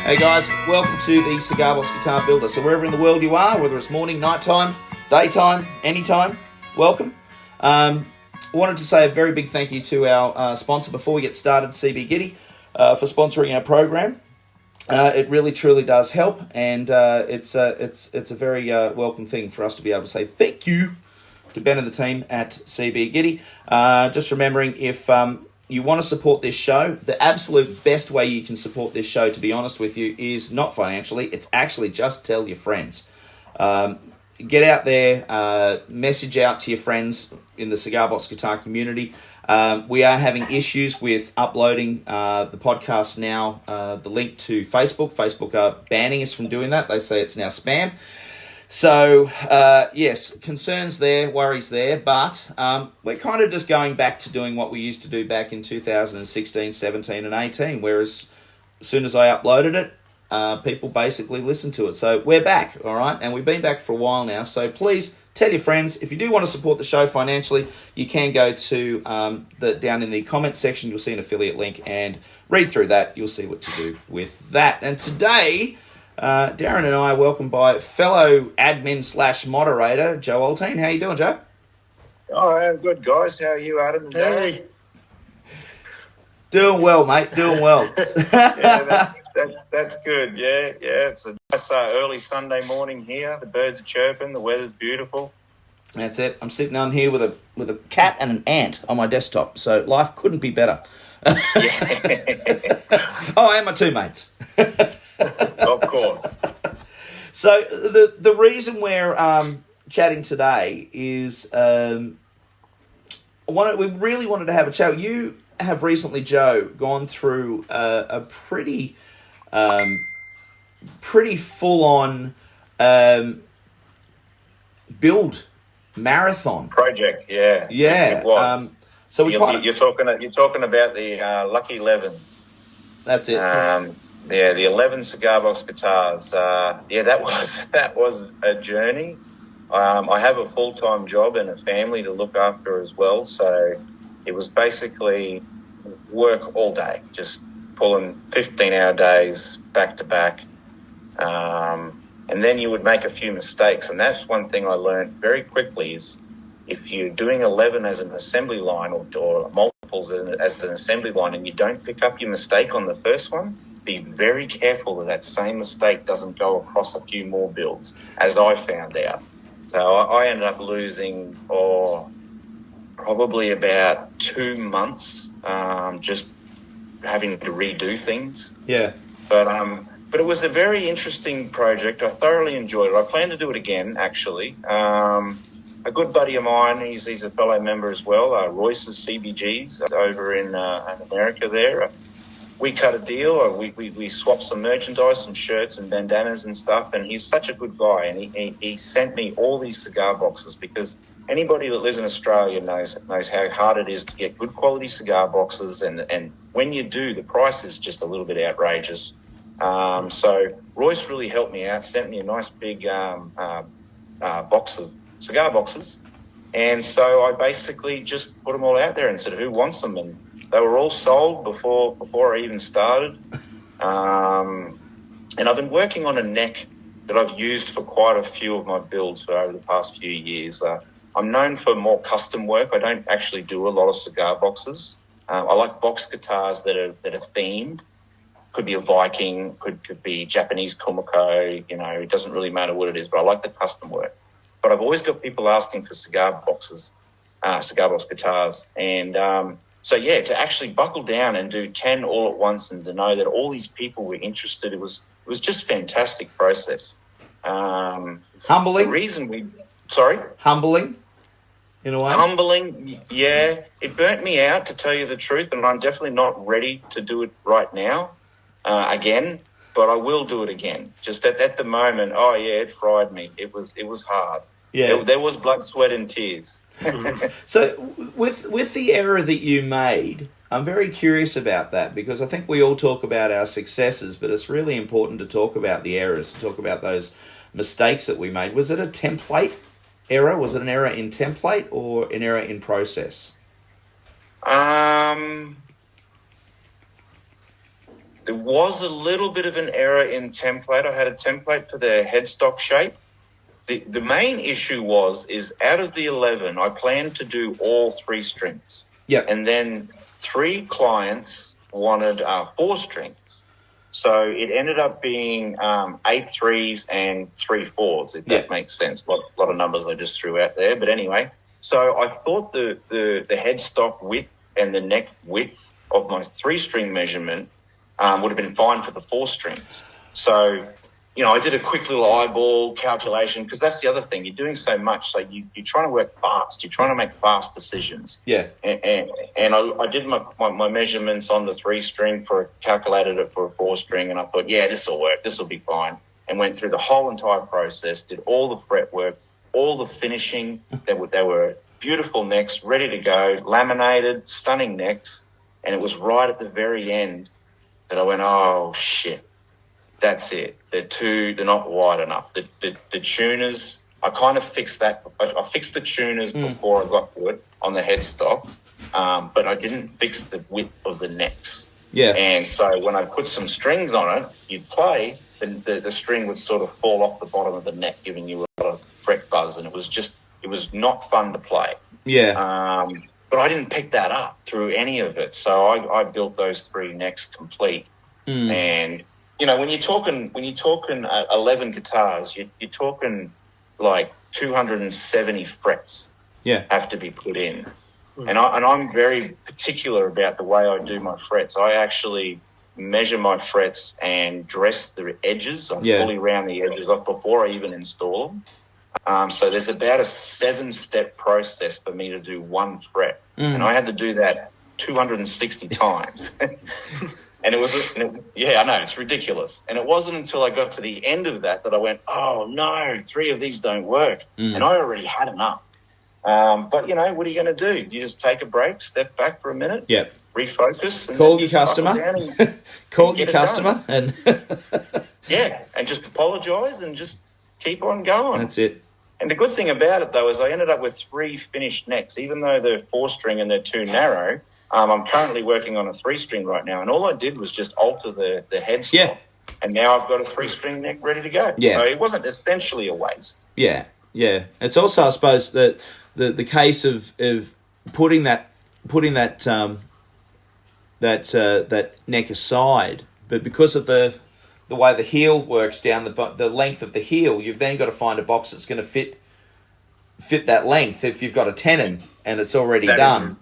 Hey guys, welcome to the Cigar Box Guitar Builder. So wherever in the world you are, whether it's morning, nighttime, daytime, anytime, welcome. Wanted to say a very big thank you to our sponsor before we get started, C.B.Gitty, for sponsoring our program. It really truly does help, and it's a very welcome thing for us to be able to say thank you to Ben and the team at C.B.Gitty. Just remembering, if you want to support this show, the absolute best way you can support this show, to be honest with you, is not financially. It's actually just tell your friends. Get out there, message out to your friends in the Cigar Box Guitar community. We are having issues with uploading the podcast now, the link to Facebook. Facebook are banning us from doing that. They say it's now spam. So, yes, concerns there, worries there, but we're kind of just going back to doing what we used to do back in 2016, 17 and 18, whereas as soon as I uploaded it, people basically listened to it. So we're back, all right? And we've been back for a while now. So please tell your friends. If you do want to support the show financially, you can go to down in the comments section. You'll see an affiliate link and read through that. You'll see what to do with that. And today, Darren and I are welcomed by fellow admin / moderator, Joe Oltean. How you doing, Joe? Oh, I'm good, guys. How are you, Adam? Hey. Doing well, mate. Doing well. Yeah, that's good. Yeah. It's a nice early Sunday morning here. The birds are chirping. The weather's beautiful. That's it. I'm sitting on here with a cat and an ant on my desktop, so life couldn't be better. Oh, and my two mates. Of course. So the reason we're chatting today is we really wanted to have a chat. You have recently, Joe, gone through a pretty full-on build marathon Project. Yeah. It was. So you're talking about the Lucky 11s. That's it. The 11 cigar box guitars. That was a journey. I have a full-time job and a family to look after as well, so it was basically work all day, just pulling 15-hour days back to back. And then you would make a few mistakes, and that's one thing I learned very quickly is if you're doing 11 as an assembly line or multiples as an assembly line and you don't pick up your mistake on the first one, be very careful that same mistake doesn't go across a few more builds, as I found out. So I ended up losing probably about 2 months just having to redo things. Yeah. But it was a very interesting project. I thoroughly enjoyed it. I plan to do it again, actually. A good buddy of mine, he's a fellow member as well, Royce's CBGs over in America there. We cut a deal. We swapped some merchandise, some shirts and bandanas and stuff, and he's such a good guy. And he sent me all these cigar boxes because anybody that lives in Australia knows how hard it is to get good quality cigar boxes, and when you do, the price is just a little bit outrageous. So Royce really helped me out, sent me a nice big box of cigar boxes, and so I basically just put them all out there and said, who wants them? And they were all sold before I even started. And I've been working on a neck that I've used for quite a few of my builds for over the past few years. I'm known for more custom work. I don't actually do a lot of cigar boxes. I like box guitars that are themed. Could be a Viking, could be Japanese Kumiko, it doesn't really matter what it is, but I like the custom work. But I've always got people asking for cigar box guitars. And so, to actually buckle down and do 10 all at once and to know that all these people were interested, it was just a fantastic process. Humbling? Humbling, in a way? Humbling, yeah. It burnt me out, to tell you the truth, and I'm definitely not ready to do it right now again, but I will do it again. Just at the moment, it fried me. It was hard. Yeah. There was blood, sweat and tears. So with the error that you made, I'm very curious about that, because I think we all talk about our successes, but it's really important to talk about the errors, to talk about those mistakes that we made. Was it a template error? Was it an error in template or an error in process? There was a little bit of an error in template. I had a template for the headstock shape. The main issue is out of the 11, I planned to do all 3 strings. Yeah. And then 3 clients wanted 4 strings. So it ended up being 8 3s and 3 4s, if that makes sense. A lot of numbers I just threw out there. But anyway, so I thought the headstock width and the neck width of my 3-string measurement would have been fine for the 4 strings. So, I did a quick little eyeball calculation, because that's the other thing. You're doing so much, so you're trying to work fast. You're trying to make fast decisions. Yeah. And I did my measurements on the 3-string, calculated it for a 4-string, and I thought, this will work. This will be fine. And went through the whole entire process, did all the fretwork, all the finishing. They were beautiful necks, ready to go, laminated, stunning necks. And it was right at the very end that I went, oh, shit. That's it. They're not wide enough. The tuners, I kind of fixed that. I fixed the tuners before I got to it on the headstock, but I didn't fix the width of the necks. Yeah. And so when I put some strings on it, you'd play, the string would sort of fall off the bottom of the neck, giving you a lot of fret buzz, and it was not fun to play. Yeah. But I didn't pick that up through any of it. So I built those 3 necks complete. And when you're talking 11 guitars, you're talking like 270 frets have to be put in. And I'm very particular about the way I do my frets. I actually measure my frets and dress the edges. I fully round the edges up before I even install them. So there's about a 7-step process for me to do 1 fret. And I had to do that 260 times. And I know, it's ridiculous. And it wasn't until I got to the end of that I went, oh, no, 3 of these don't work. And I already had enough. But, what are you going to do? You just take a break, step back for a minute, refocus. And call your customer. Call your customer. And and just apologise and just keep on going. That's it. And the good thing about it, though, is I ended up with 3 finished necks, even though they're 4-string and they're too narrow. I'm currently working on a 3-string right now, and all I did was just alter the headstock, and now I've got a 3-string neck ready to go. Yeah. So it wasn't essentially a waste. Yeah, yeah. It's also, I suppose, that the case of putting that neck aside, but because of the way the heel works down the length of the heel, you've then got to find a box that's going to fit that length. If you've got a tenon and it's already done.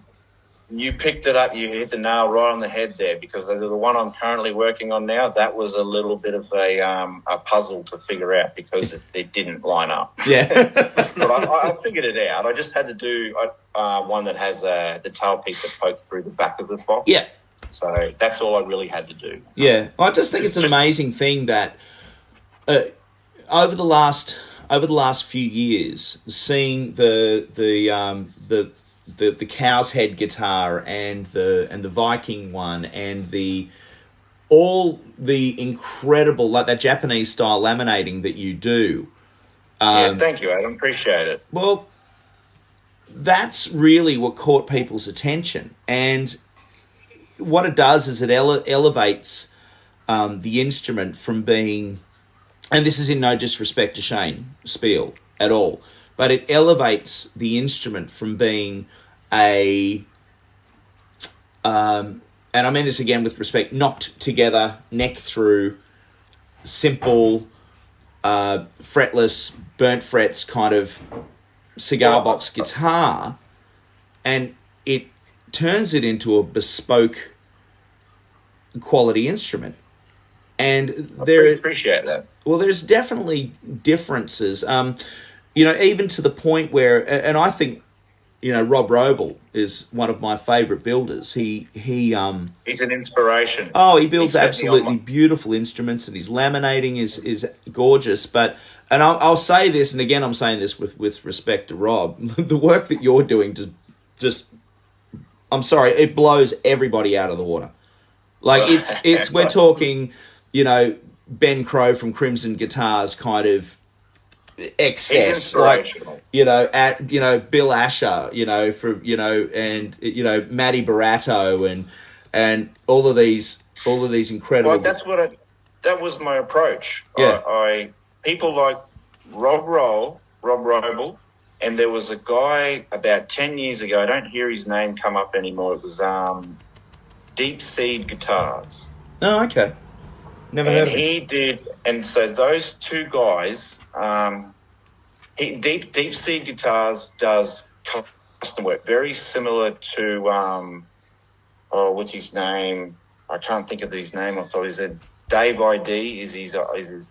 You picked it up. You hit the nail right on the head there, because the one I'm currently working on now, that was a little bit of a puzzle to figure out, because it didn't line up. Yeah. But I figured it out. I just had to do one that has the tail piece that poked through the back of the box. Yeah. So that's all I really had to do. Yeah. I just think it's an amazing thing that over the last few years, seeing the Cow's Head guitar and the Viking one and all the incredible, like that Japanese style laminating that you do. Thank you, Adam. Appreciate it. Well, that's really what caught people's attention, and what it does is it elevates the instrument from being, and this is in no disrespect to Shane Spiel at all, but it elevates the instrument from being and I mean this again with respect, knocked together, neck through, simple, fretless, burnt frets kind of cigar box guitar, and it turns it into a bespoke quality instrument. And I appreciate that. Well, there's definitely differences. Even to the point where, and I think, Rob Roble is one of my favourite builders. He's an inspiration. Oh, he builds absolutely beautiful instruments, and his laminating is gorgeous. But, and I'll say this, and again, I'm saying this with respect to Rob, the work that you're doing just I'm sorry, it blows everybody out of the water. Like it's we're talking, Ben Crow from Crimson Guitars kind of excess, like Bill Asher, and Matty Barato Yeah. and all of these incredible. Well, that was my approach. Yeah. People like Rob Roble, and there was a guy about 10 years ago. I don't hear his name come up anymore. It was Deep Seed Guitars. Oh, okay. Never heard of it. He did, and so those two guys, Deep Seed Guitars does custom work, very similar to what's his name? I can't think of his name. I thought he said Dave ID is his.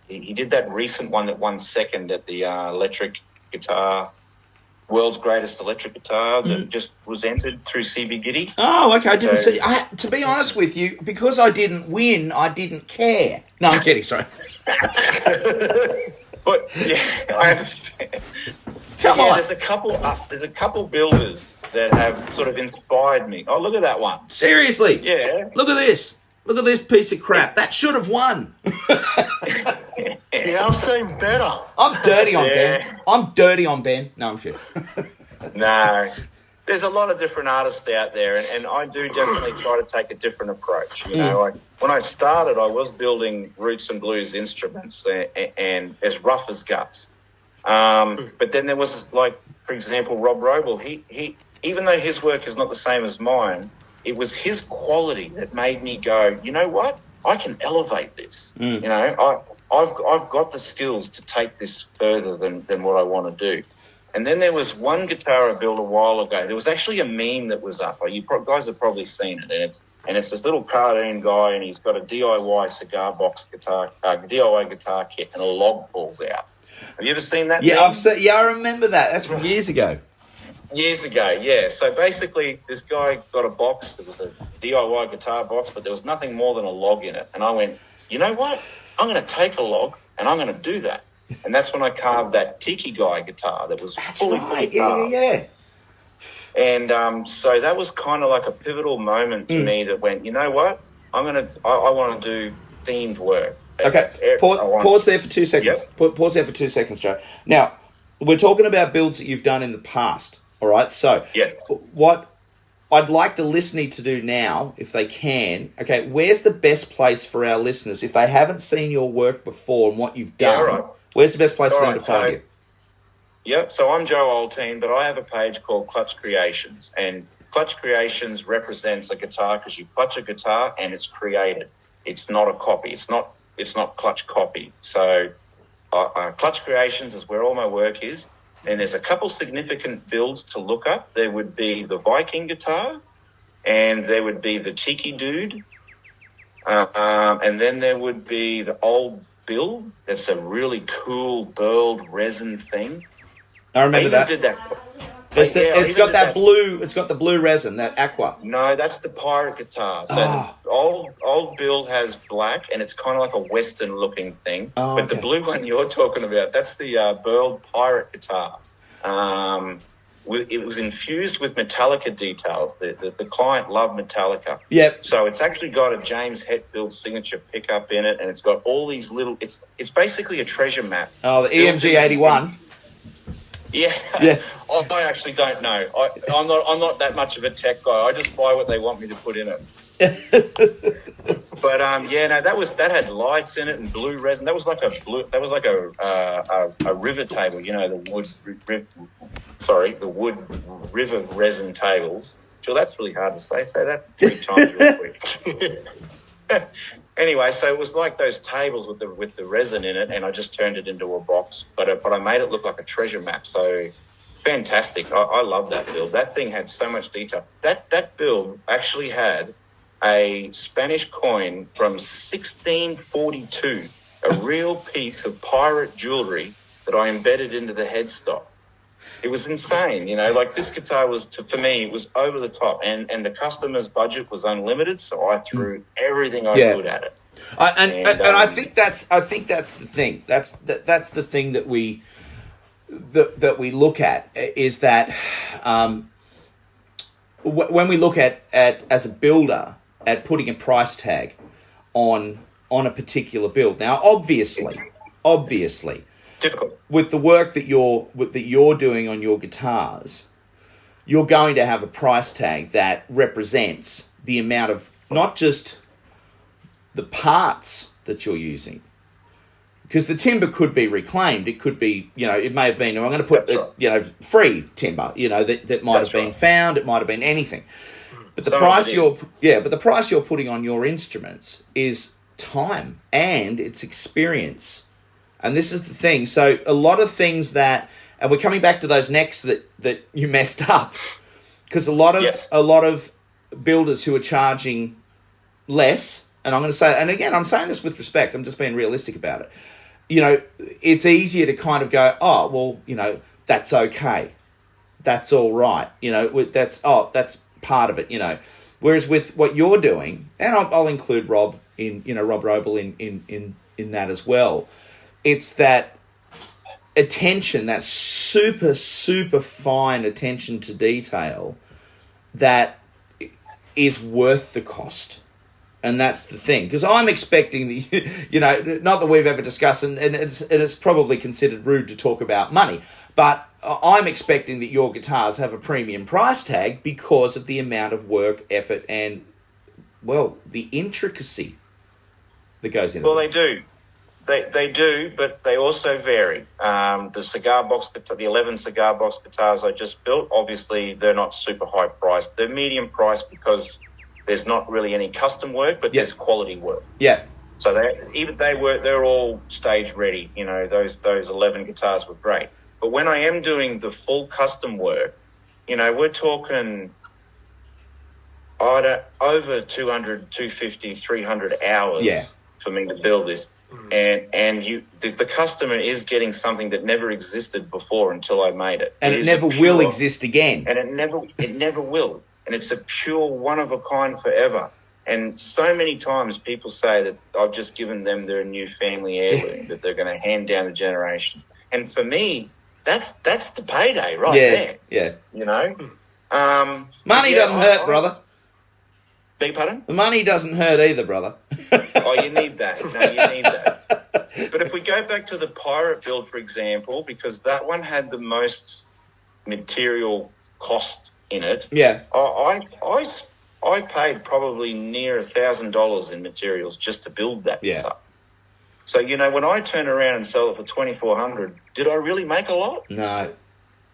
He did that recent one that won second at the electric guitar. World's greatest electric guitar that just was entered through C.B.Gitty. Oh, okay. I didn't see. To be honest with you, because I didn't win, I didn't care. No, I'm kidding. Sorry. But yeah, I understand. Come on. There's a couple builders that have sort of inspired me. Oh, look at that one. Seriously. Yeah. Look at this. Look at this piece of crap. That should have won. Yeah, I've seen better. I'm dirty on Ben. I'm dirty on Ben. No, I'm kidding. No. There's a lot of different artists out there, and I do definitely try to take a different approach. You know, when I started, I was building roots and blues instruments and as rough as guts. But then there was, like, for example, Rob Roble. He even though his work is not the same as mine, it was his quality that made me go, you know what? I can elevate this. You know, I've got the skills to take this further than what I want to do. And then there was one guitar I built a while ago. There was actually a meme that was up. You guys have probably seen it, and it's this little cartoon guy, and he's got a DIY cigar box guitar, DIY guitar kit, and a log falls out. Have you ever seen that? Yeah, meme? I remember that. That's from years ago. Years ago, yeah. So basically, this guy got a box. It was a DIY guitar box, but there was nothing more than a log in it. And I went, you know what? I'm going to take a log, and I'm going to do that. And that's when I carved that Tiki Guy guitar that was fully carved. Yeah. And so that was kind of like a pivotal moment to me that went, you know what? I want to do themed work. Okay, pause there for 2 seconds. Yep. Pause there for 2 seconds, Joe. Now, we're talking about builds that you've done in the past, all right? So what I'd like the listener to do now, if they can, okay, where's the best place for our listeners, if they haven't seen your work before and what you've done, right. Where's the best place for them to find you? Yep, so I'm Joe Oltean, but I have a page called Clutch Creations, and Clutch Creations represents a guitar because you clutch a guitar and it's created. It's not a copy. It's not Clutch copy. So Clutch Creations is where all my work is, and there's a couple significant builds to look up. There would be the Viking guitar, and there would be the Tiki Dude, and then there would be the old build. That's a really cool burled resin thing. I remember that. Did that. It's got that blue. It's got the blue resin, that aqua. No, that's the pirate guitar. So the old build has black, and it's kind of like a Western looking thing. But the blue one you're talking about, that's the burled pirate guitar. It was infused with Metallica details. The client loved Metallica. Yep. So it's actually got a James Hetfield signature pickup in it, and it's got all these little. It's basically a treasure map. Oh, the EMG 81. Yeah. I actually don't know. I'm not that much of a tech guy. I just buy what they want me to put in it. But that had lights in it and blue resin. That was like a river table. You know, the wood river resin tables. Sure, that's really hard to say. Say that 3 times real quick. Anyway, so it was like those tables with the resin in it, and I just turned it into a box. But I made it look like a treasure map. So fantastic! I love that build. That thing had so much detail. That build actually had a Spanish coin from 1642, a real piece of pirate jewelry that I embedded into the headstock. It was insane, you know. Like, this guitar for me, it was over the top, and the customer's budget was unlimited, so I threw everything I could at it. And I think that's the thing. That's the thing that we look at, is that when we look at as a builder at putting a price tag on a particular build. Now, obviously, difficult. With the work that you're doing on your guitars, you're going to have a price tag that represents the amount of not just the parts that you're using. Because the timber could be reclaimed. It could be, it may have been, I'm going to put, free timber, that might have been found. It might have been anything. But the price you're putting on your instruments is time and it's experience. And this is the thing. So a lot of things that, and we're coming back to those necks that you messed up, because a lot of builders who are charging less, and I'm going to say, and again, I'm saying this with respect, I'm just being realistic about it. It's easier to kind of go, oh, well, that's okay. That's all right. That's part of it, Whereas with what you're doing, and I'll include Rob Rob Roble in that as well, it's that attention, that super, super fine attention to detail that is worth the cost. And that's the thing, because I'm expecting that, not that we've ever discussed, and it's probably considered rude to talk about money, but I'm expecting that your guitars have a premium price tag because of the amount of work, effort, and, the intricacy that goes into it. Well, they do. They do, but they also vary. The 11 cigar box guitars I just built, obviously they're not super high priced. They're medium priced because there's not really any custom work, but there's quality work. Yeah. So they're all stage ready. Those 11 guitars were great. But when I am doing the full custom work, we're talking over 200, 250, 300 hours for me to build this. And the customer is getting something that never existed before until I made it. And it never will exist again. And it never will. And it's a pure one-of-a-kind forever. And so many times people say that I've just given them their new family heirloom that they're going to hand down the generations. And for me, that's the payday right there. Yeah. Money doesn't hurt, brother. Beg your pardon? The money doesn't hurt either, brother. You need that. No, you need that. But if we go back to the Pirate build, for example, because that one had the most material cost in it. Yeah. I paid probably near $1,000 in materials just to build that guitar. So when I turn around and sell it for $2,400, did I really make a lot? No.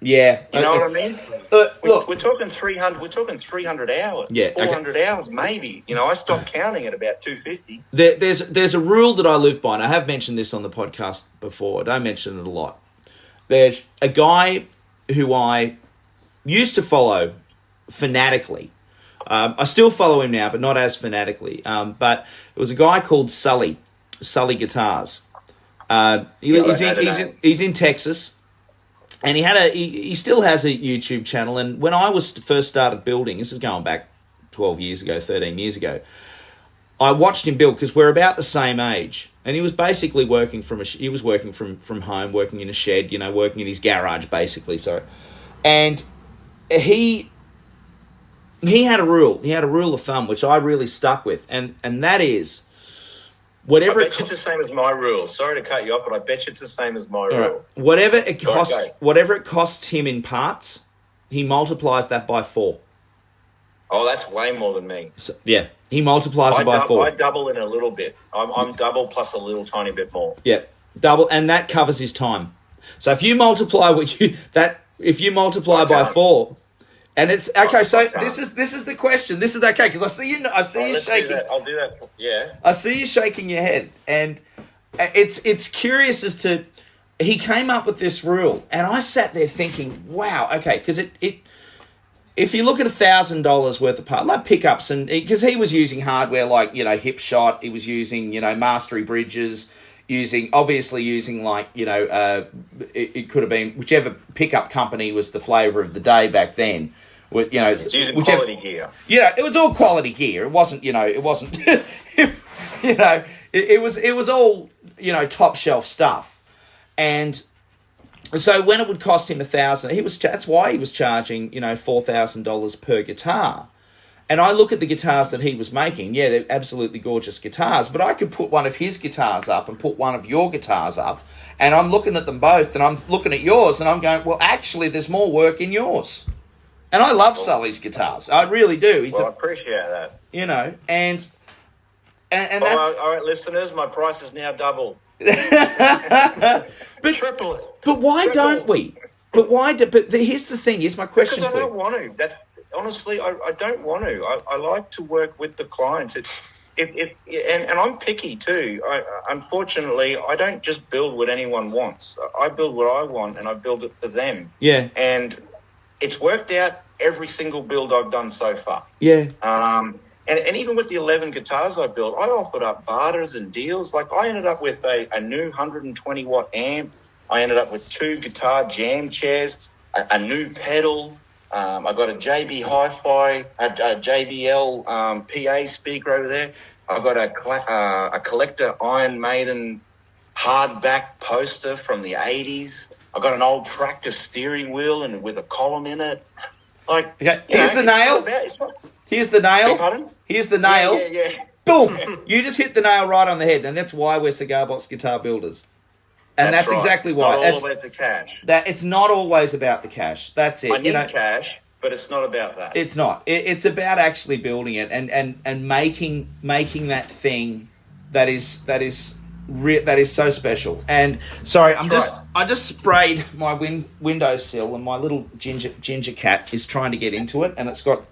Yeah. You know what I mean? Look, we're talking 300. We're talking 300 hours. Yeah. 400 hours, maybe. I stopped counting at about 250. There's a rule that I live by, and I have mentioned this on the podcast before. I don't mention it a lot. There's a guy who I used to follow fanatically. I still follow him now, but not as fanatically. But it was a guy called Sully Guitars. He's in Texas, and he still has a YouTube channel. And when I first started building, this is going back 13 years ago, I watched him build because we're about the same age, and he was basically working from home, working in a shed, working in his garage, basically. Sorry, and he had a rule. He had a rule of thumb which I really stuck with, and that is whatever. I bet you it's the same as my rule. Sorry to cut you off, but I bet you it's the same as my rule. Right. Whatever it costs him in parts, he multiplies that by 4. Oh, that's way more than me. So, yeah, he multiplies it by 4. I double in a little bit. I'm double plus a little tiny bit more. Yeah, double, and that covers his time. So if you multiply by 4. And it's okay. So this is the question. This is okay because I see you shaking. I'll do that. Yeah. I see you shaking your head, and it's curious as to he came up with this rule, and I sat there thinking, wow, okay, because it if you look at $1,000 worth of part like pickups, and because he was using hardware like hip shot, he was using mastery bridges, using like it could have been whichever pickup company was the flavour of the day back then. It's using quality gear. Yeah, it was all quality gear. It wasn't, it was all, top shelf stuff. And so when it would cost him $1,000, that's why he was charging, $4,000 per guitar. And I look at the guitars that he was making. Yeah, they're absolutely gorgeous guitars, but I could put one of his guitars up and put one of your guitars up, and I'm looking at them both, and I'm looking at yours, and I'm going, well, actually, there's more work in yours. And I love Sully's guitars. I really do. I appreciate that. You know, and that's... All right, listeners, my price is now double. But triple it. But why don't we? But here's the thing. Here's my question because for you. I don't want to. That's honestly, I don't want to. I like to work with the clients. And I'm picky too. Unfortunately, I don't just build what anyone wants. I build what I want, and I build it for them. Yeah. And it's worked out every single build I've done so far. Yeah. And even with the 11 guitars I built, I offered up barters and deals. Like, I ended up with a new 120-watt amp. I ended up with 2 guitar jam chairs, a new pedal. I got a JB Hi-Fi, a JBL PA speaker over there. I got a collector Iron Maiden hardback poster from the 80s. I got an old tractor steering wheel and with a column in it. Like, okay, here's the nail. Here's the nail. Pardon? Here's the nail. Yeah. Boom! You just hit the nail right on the head, and that's why we're Cigar Box Guitar Builders. And that's right. Exactly why. It's not all about the cash. It's not always about the cash. That's it. I need cash, but it's not about that. It's not. It's about actually building it and making that thing that is so special. And sorry, I just sprayed my windowsill, and my little ginger cat is trying to get into it, and it's got.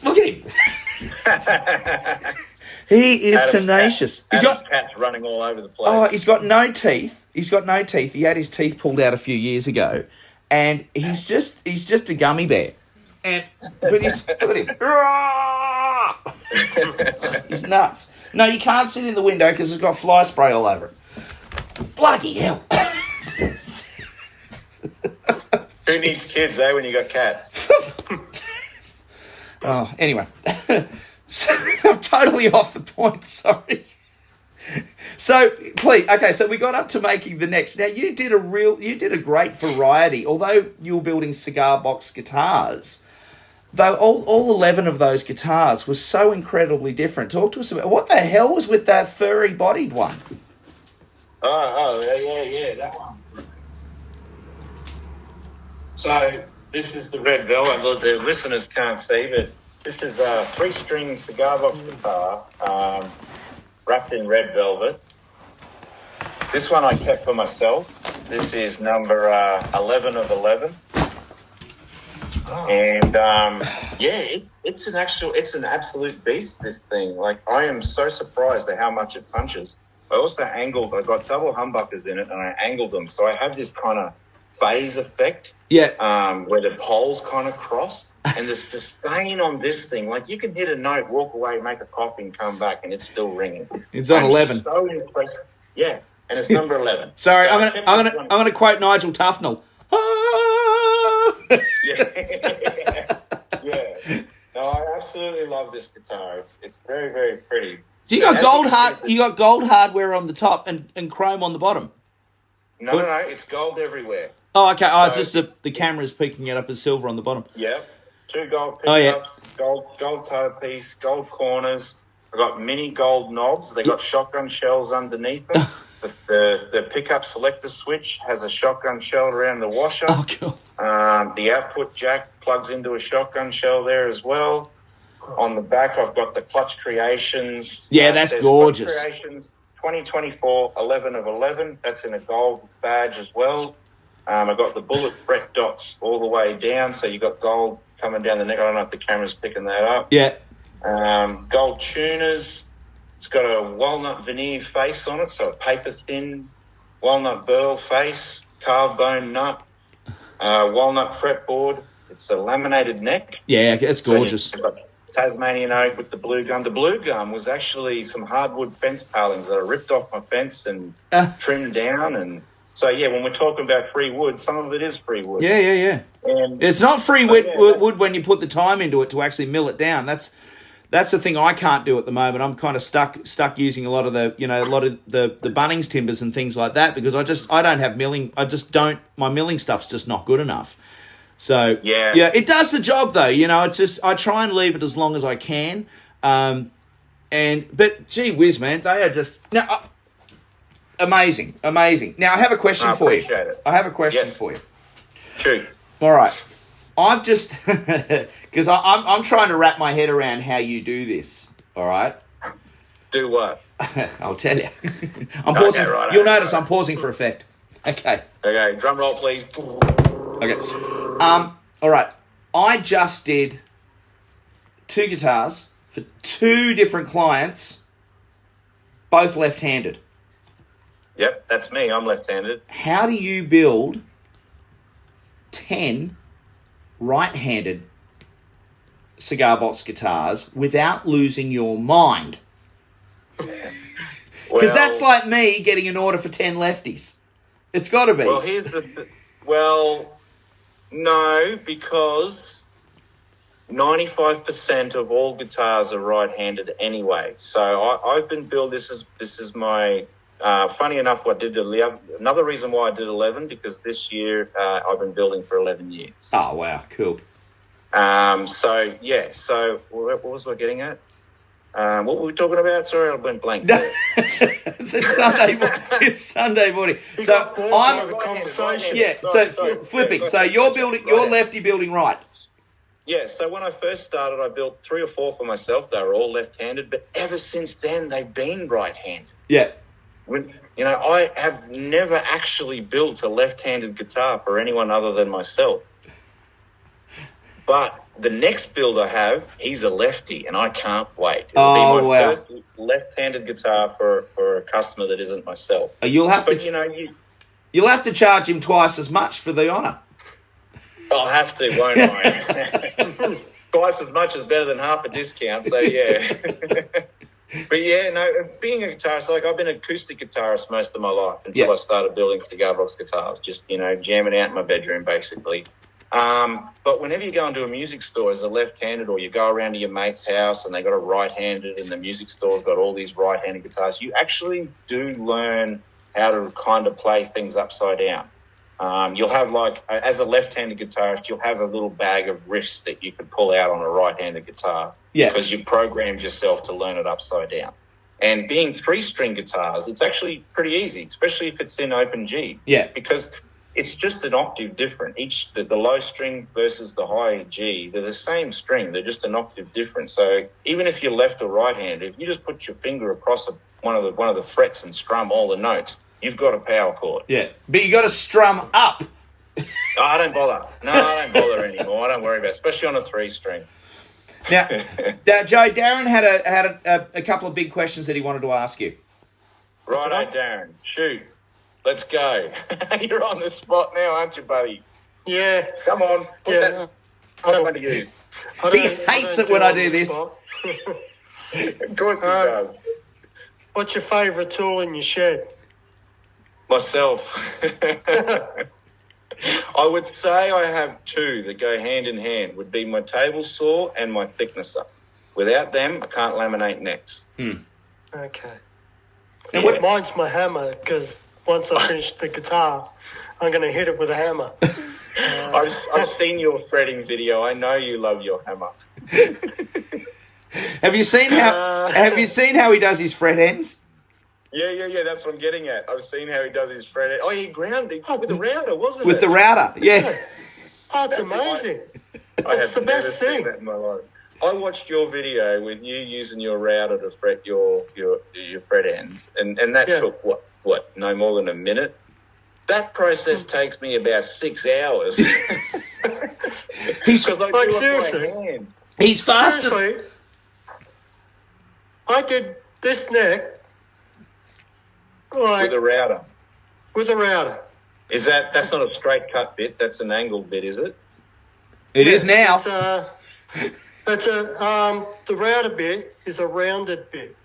Look at him. He is tenacious. Adam's cat's running all over the place. Oh, he's got no teeth. He had his teeth pulled out a few years ago, and he's just a gummy bear. But he's look at him. He's nuts. No, you can't sit in the window because it's got fly spray all over it. Bloody hell! Who needs kids, when you got cats? Oh, anyway. So, I'm totally off the point, sorry. So, please, okay, so we got up to making the next. Now, you did a great variety. Although you were building cigar box guitars, though all 11 of those guitars were so incredibly different. Talk to us about what the hell was with that furry-bodied one? Yeah, that one. So, this is the red velvet. Look, the listeners can't see, but this is the 3-string cigar box guitar wrapped in red velvet. This one I kept for myself. This is number 11 of 11. Oh. And it's an absolute beast, this thing. Like, I am so surprised at how much it punches. I got double humbuckers in it, and I angled them. So I have this kind of phase effect. Yeah. Where the poles kind of cross. And the sustain on this thing, like, you can hit a note, walk away, make a coffee, and come back, and it's still ringing. It's on 11. I'm so impressed. Yeah, and it's number 11. Sorry, so I'm gonna quote Nigel Tufnell. Yeah. No, I absolutely love this guitar. It's very, very pretty. You got gold hardware on the top and chrome on the bottom. No, it's gold everywhere. Oh, okay. It's just the camera's picking it up as silver on the bottom. Yeah. 2 gold pickups, gold toe piece, gold corners. I got mini gold knobs. They got shotgun shells underneath them. The pickup selector switch has a shotgun shell around the washer. Oh, cool. The output jack plugs into a shotgun shell there as well. On the back, I've got the Clutch Creations. Yeah, that's gorgeous. Clutch Creations 2024 11 of 11. That's in a gold badge as well. I got the bullet fret dots all the way down, so you got gold coming down the neck. I don't know if the camera's picking that up. Yeah. Gold tuners. It's got a walnut veneer face on it, so a paper-thin walnut burl face, carved bone nut, walnut fretboard. It's a laminated neck. Yeah, it's gorgeous. So you've got Tasmanian oak with the blue gum. The blue gum was actually some hardwood fence palings that I ripped off my fence and trimmed down. And so, yeah, when we're talking about free wood, some of it is free wood. Yeah. And it's not free wood when you put the time into it to actually mill it down. That's the thing I can't do at the moment. I'm kind of stuck using a lot of the Bunnings timbers and things like that because I don't have milling. My milling stuff's just not good enough. So yeah, it does the job though. It's just I try and leave it as long as I can. But gee whiz, man, they are just amazing. Now I have a question for you. It. I have a question for you. True. All right. I've just because I'm trying to wrap my head around how you do this. All right. Do what? I'll tell you. I'm pausing. Okay, right, You'll notice I'm pausing for effect. Okay. Okay, drum roll, please. Okay. All right. I just did 2 guitars for 2 different clients, both left-handed. Yep, that's me. I'm left-handed. How do you build 10 right-handed cigar box guitars without losing your mind? Because that's like me getting an order for 10 lefties. It's got to be. Well, here's the no, because 95% of all guitars are right-handed anyway. So I've been built. This is my. Funny enough, I did another reason why I did 11 because this year I've been building for 11 years. Oh wow, cool. So yeah. So what was I getting at? What were we talking about? Sorry, I went blank there. It's Sunday. It's Sunday morning. So I'm the conversation. Yeah. So flipping. So you're lefty building right. Yeah. So when I first started, I built 3 or 4 for myself. They were all left-handed, but ever since then, they've been right-handed. Yeah. I have never actually built a left-handed guitar for anyone other than myself. But the next build I have, he's a lefty, and I can't wait. It'll be my first left-handed guitar for a customer that isn't myself. You'll have to charge him twice as much for the honour. I'll have to, won't I? Twice as much is better than half a discount, so yeah. But yeah, no, being a guitarist, like I've been an acoustic guitarist most of my life until I started building cigar box guitars, just, jamming out in my bedroom basically. But whenever you go into a music store as a left-handed or you go around to your mate's house and they got a right-handed and the music store's got all these right-handed guitars, you actually do learn how to kind of play things upside down. You'll have as a left-handed guitarist, you'll have a little bag of riffs that you could pull out on a right-handed guitar because you've programmed yourself to learn it upside down. And being 3-string guitars, it's actually pretty easy, especially if it's in open G. Yeah. Because it's just an octave different. The low string versus the high G, they're the same string. They're just an octave different. So even if you're left or right-handed, if you just put your finger across one of the frets and strum all the notes, you've got a power chord. Yes, but you got to strum up. I don't bother. No, I don't bother anymore. I don't worry about it, especially on a 3-string. Now, Joe, Darren had a couple of big questions that he wanted to ask you. Righto, Darren. Shoot. Let's go. You're on the spot now, aren't you, buddy? Yeah. Come on. Yeah. I don't want to use. He hates it when I do this. Of course he does. What's your favourite tool in your shed? Myself. I would say I have 2 that go hand in hand, would be my table saw and my thicknesser. Without them, I can't laminate necks. Okay. Yeah. Mine's my hammer, because once I finish the guitar, I'm going to hit it with a hammer. I've seen your fretting video. I know you love your hammer. Have you seen how he does his fret ends? Yeah. That's what I'm getting at. I've seen how he does his fret. Oh, he ground it with the router, wasn't it? With the router, yeah. Oh, it's amazing. It's the best thing. That in my life. I watched your video with you using your router to fret your fret ends, and that took what? No more than a minute. That process takes me about 6 hours. Seriously. He's faster. Seriously, I did this neck. With a router. With a router. That's not a straight cut bit, that's an angled bit, is it? It is now. The router bit is a rounded bit.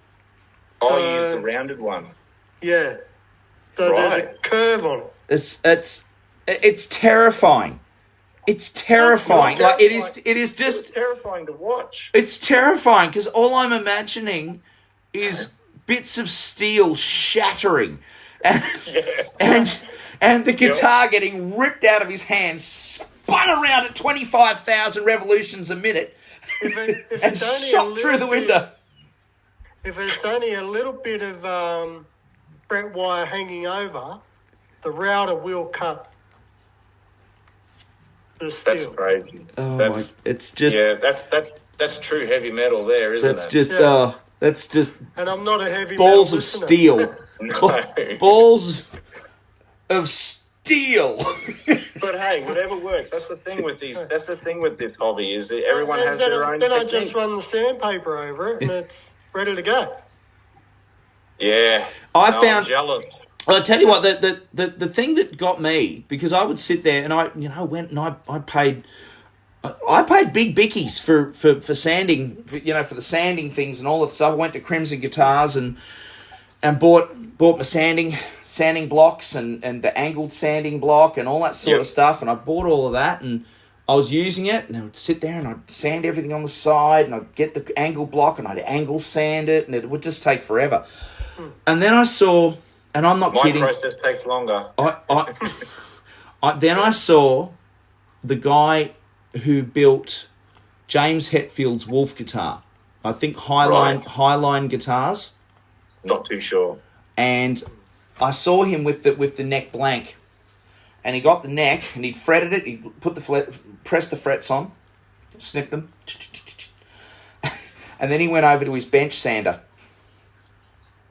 Oh, you use the rounded one. Yeah. So there's a curve on it. It's terrifying. It's terrifying. Like it is just it's terrifying to watch. It's terrifying because all I'm imagining is bits of steel shattering and the guitar getting ripped out of his hand, spun around at 25,000 revolutions a minute and shot through the window. If it's only a little bit of fret wire hanging over, the router will cut. the steel. That's crazy. It's just that's true heavy metal there, isn't that's it? just that's just And I'm not a heavy balls metal of listener. steel. No. Balls of steel. But hey, whatever works. That's the thing with these. That's the thing with this hobby is that everyone has their own Then I technique. just run the sandpaper over it, and it's ready to go. Yeah, I I'm found. jealous. I'll tell you what, the thing that got me, because I would sit there and I went and I paid big bickies for sanding, for the sanding things and all that stuff. I went to Crimson Guitars and bought my sanding blocks and the angled sanding block and all that sort of stuff, and I bought all of that and I was using it, and I would sit there and I'd sand everything on the side, and I'd get the angle block and I'd angle sand it, and it would just take forever. And then I saw, and I'm not kidding. My process takes longer. Then I saw the guy who built James Hetfield's Wolf guitar. I think Highline Guitars. Not too sure. And I saw him with the neck blank, and he got the neck and he fretted it. He put pressed the frets on, snipped them, and then he went over to his bench sander.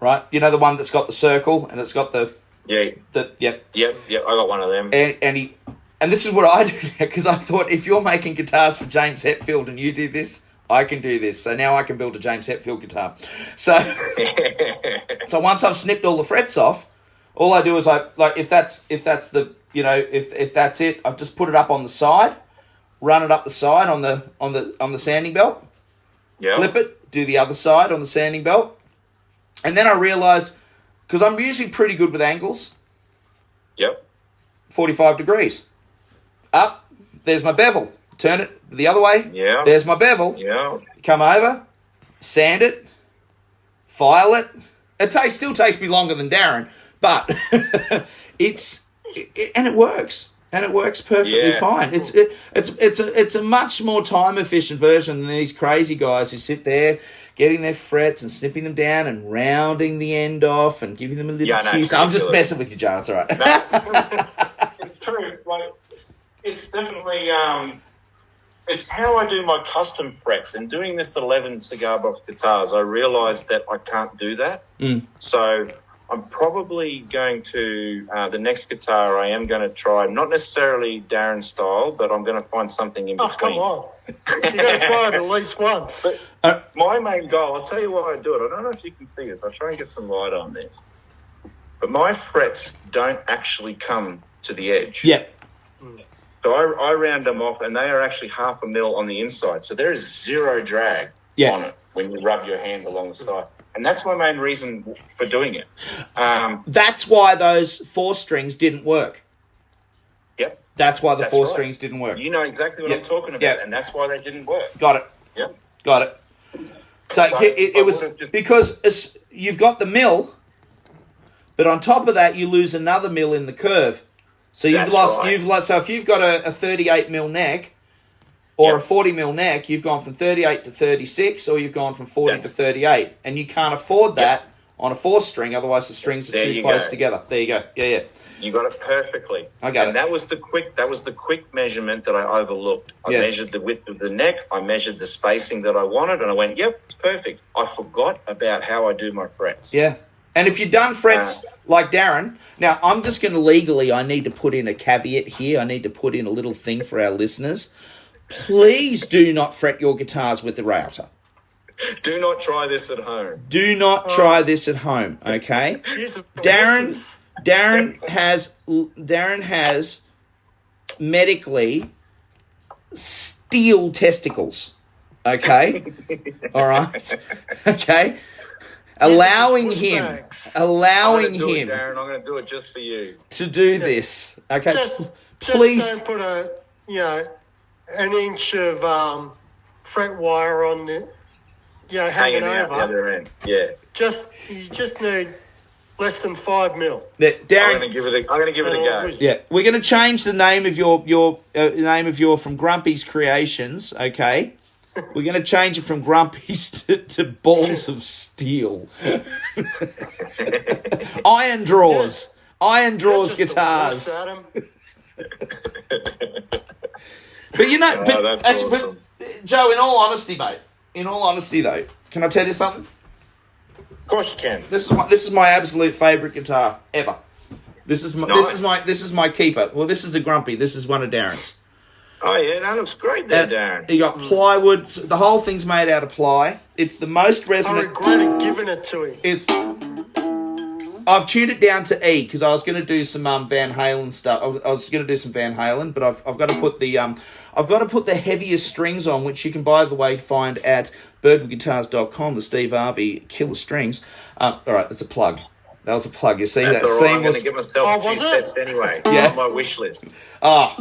Right, the one that's got the circle and it's got the Yep. I got one of them. And this is what I do because I thought if you're making guitars for James Hetfield and you do this, I can do this. So now I can build a James Hetfield guitar. So once I've snipped all the frets off, all I do is if that's it, I've just put it up on the side, run it up the side on the sanding belt, flip it, do the other side on the sanding belt. And then I realised, because I'm usually pretty good with angles. Yep. 45 degrees. Up, there's my bevel. Turn it the other way. Yeah. There's my bevel. Yeah. Come over, sand it, file it. It still takes me longer than Darren, but and it works. And it works perfectly fine. It's a much more time efficient version than these crazy guys who sit there getting their frets and snipping them down and rounding the end off and giving them a little kiss. I'm just messing with you, Joe. It's all right. It's true. It's definitely it's how I do my custom frets. And doing this 11 cigar box guitars, I realised that I can't do that. So I'm probably going to, the next guitar I am going to try, not necessarily Darren style, but I'm going to find something in between. Come on. You got to try it at least once. But my main goal, I'll tell you why I do it. I don't know if you can see it. I'll try and get some light on this. But my frets don't actually come to the edge. Yep. So I round them off, and they are actually 0.5 mil on the inside. So there is zero drag on it when you rub your hand along the side. And that's my main reason for doing it. That's why those 4 strings didn't work. Yep. That's why the 4 strings didn't work. You know exactly what I'm talking about, and that's why they didn't work. Got it. Yep. Got it. So it was because you've got the mill, but on top of that, you lose another mill in the curve. So so if you've got a 38 mil neck or a 40 mil neck, you've gone from 38 to 36, or you've gone from 40 to 38, and you can't afford that on a 4 string. Otherwise, the strings are too close together. There you go. Yeah. You got it perfectly. I got it. And that was the quick measurement that I overlooked. I measured the width of the neck. I measured the spacing that I wanted, and I went, "Yep, it's perfect." I forgot about how I do my frets. Yeah. And if you've done frets like Darren, now I'm just going to I need to put in a caveat here. I need to put in a little thing for our listeners. Please do not fret your guitars with the router. Do not try this at home. Do not try this at home, okay? Darren has medically steel testicles, okay? All right? Okay? Allowing him Darren, I'm going to do it just for you. To do this, okay? Just please don't put an inch of fret wire on the hanging out over. the other end. Yeah. You just need less than 5 mil. Darren, I'm going to give it a go. Yeah, we're going to change the name of your from Grumpy's Creations. Okay, we're going to change it from Grumpy's to Balls of Steel. Iron Draws guitars. But you know, that's awesome. but, Joe, in all honesty, mate, though, can I tell you something? Of course you can. This is my absolute favourite guitar ever. This is my keeper. Well, this is a Grumpy. This is one of Darren's. Oh yeah, that looks great there, Darren. You got plywood. The whole thing's made out of ply. It's the most I resonant. regretted giving it to him. I've tuned it down to E because I was going to do some Van Halen stuff. I was going to do some Van Halen, but I've got to put the heaviest strings on, which you can, by the way, find at birdwoodguitars.com. The Steve Harvey Killer Strings. All right, that's a plug. That was a plug. You see That's that all right. I'm going seamless. to give myself a few steps anyway. Yeah. On my wish list. But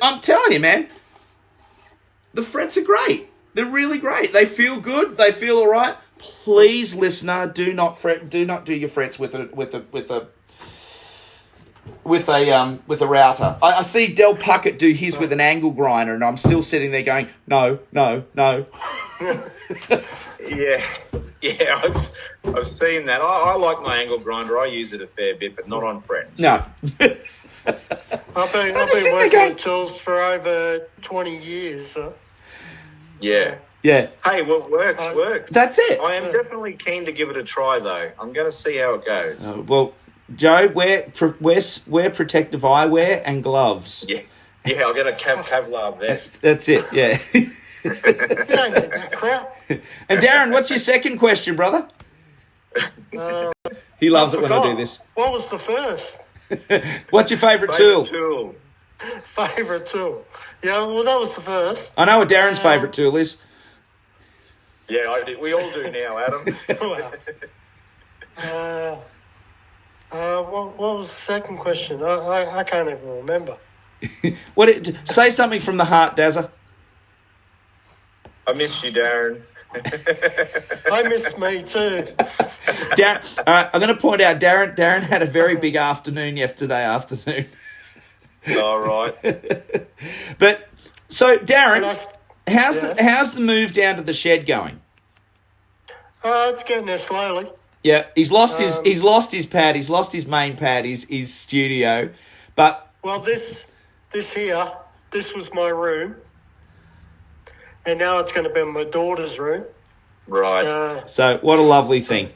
I'm telling you, man, the frets are great. They're really great. They feel good. They feel all right. Please, listener, do not fret. Do not do your frets with a router. I see Del Puckett do his with an angle grinder, and I'm still sitting there going, no. Yeah, I've seen that. I like my angle grinder. I use it a fair bit, but not on frets. No. I've been working with tools for over 20 years. So. Yeah. Yeah. Hey, well, works. That's it. I am definitely keen to give it a try, though. I'm going to see how it goes. Well, Joe, wear protective eyewear and gloves. Yeah, I'll get a Kevlar vest. That's it, yeah. You don't need that crap. And Darren, what's your second question, brother? He loves it when I do this. What was the first? What's your favourite tool? Favourite tool. Yeah, well, that was the first. I know what Darren's favourite tool is. Yeah, we all do now, Adam. What was the second question? I can't even remember. Say something from the heart, Dazza. I miss you, Darren. I miss me too. Darren, all right, I'm going to point out, Darren had a very big afternoon yesterday afternoon. All right. But, so, Darren, how's the move down to the shed going? It's getting there slowly. Yeah, he's lost his pad, he's lost his main pad, his studio, but... Well, this was my room, and now it's going to be my daughter's room. Right. So what a lovely thing.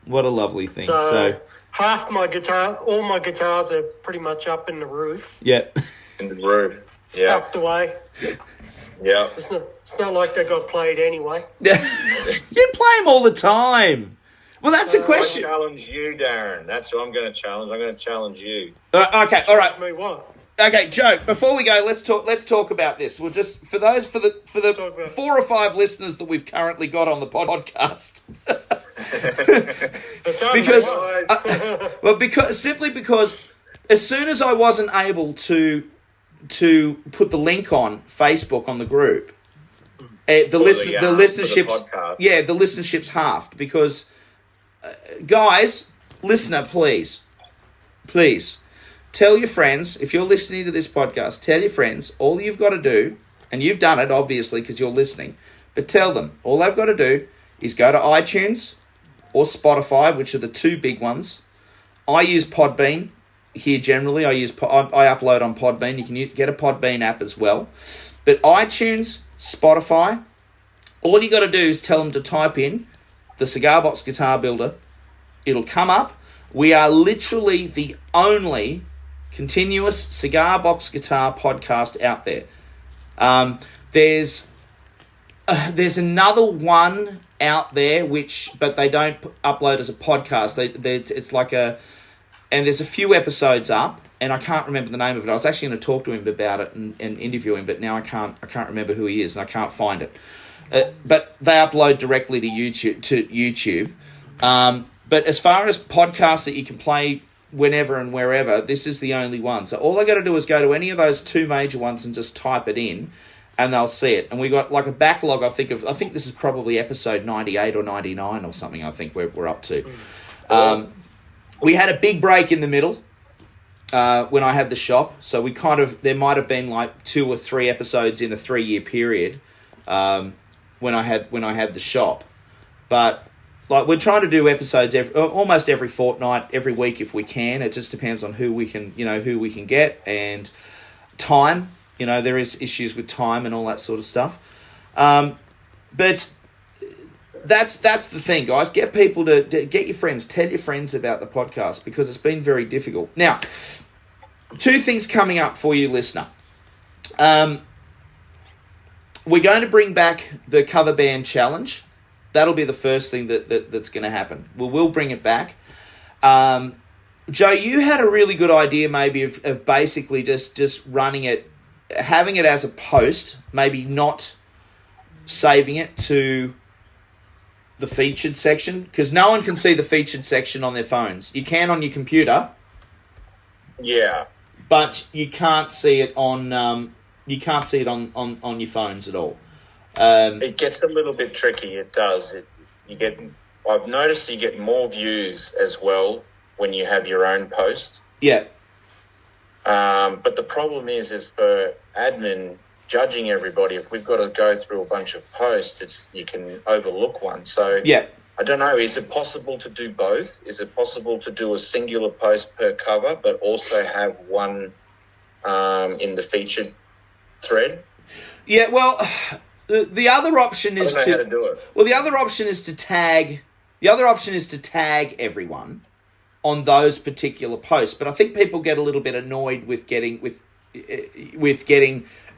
What a lovely thing. So half my guitar, all my guitars are pretty much up in the roof. Yep. In the room. Yeah. Tucked away. Yeah. It's not like they got played anyway. You play them all the time. Well, that's a question. I challenge you, Darren. That's who I'm going to challenge. I'm going to challenge you. Okay, all right. Me what? Okay, Joe. Before we go, let's talk about this. We'll just for the 4 or 5 listeners that we've currently got on the podcast. because as soon as I wasn't able to put the link on Facebook on the group, the listenership's halved because. Guys, listener, please, tell your friends, if you're listening to this podcast, tell your friends, all you've got to do, and you've done it, obviously, because you're listening, but tell them, all they've got to do is go to iTunes or Spotify, which are the 2 big ones. I use Podbean here generally. I upload on Podbean. You can get a Podbean app as well. But iTunes, Spotify, all you got to do is tell them to type in the Cigar Box Guitar Builder. It'll come up. We are literally the only continuous cigar box guitar podcast out there. There's another one out there but they don't upload as a podcast. It's like and there's a few episodes up, and I can't remember the name of it. I was actually going to talk to him about it and interview him, but now I can't remember who he is and I can't find it. But they upload directly to YouTube. But as far as podcasts that you can play whenever and wherever, this is the only one. So all I got to do is go to any of those 2 major ones and just type it in, and they'll see it. And we got like a backlog. I think this is probably episode 98 or 99 or something. I think we're up to. We had a big break in the middle when I had the shop. So there might have been like 2 or 3 episodes in a 3-year period. When I had the shop, but like we're trying to do episodes almost every fortnight, every week if we can. It just depends on who we can get, and time. There is issues with time and all that sort of stuff. But that's the thing, guys. Get people to get your friends, tell your friends about the podcast, because it's been very difficult. Now, 2 things coming up for you, listener. We're going to bring back the cover band challenge. That'll be the first thing that's going to happen. We'll bring it back. Joe, you had a really good idea maybe of basically just running it, having it as a post, maybe not saving it to the featured section, because no one can see the featured section on their phones. You can on your computer. Yeah. But you can't see it on on your phones at all. It gets a little bit tricky. It does. I've noticed you get more views as well when you have your own post. Yeah. But the problem is for admin judging everybody, if we've got to go through a bunch of posts, you can overlook one. So yeah. I don't know. Is it possible to do both? Is it possible to do a singular post per cover, but also have one in the featured thread? Yeah. Well, the other option is I don't know how to do it. Well, the other option is to tag. The other option is to tag everyone on those particular posts. But I think people get a little bit annoyed with getting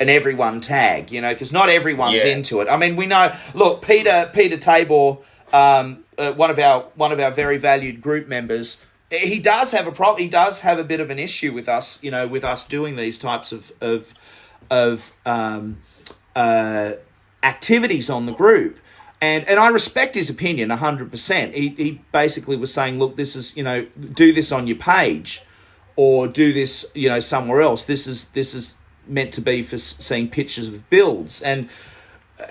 an everyone tag, because not everyone's into it. I mean, we know. Look, Peter Tabor, one of our very valued group members, he does have a problem. He does have a bit of an issue with us, with us doing these types of activities on the group. And I respect his opinion 100%. He basically was saying, look, this is, do this on your page, or do this, somewhere else. This is meant to be for seeing pictures of builds. And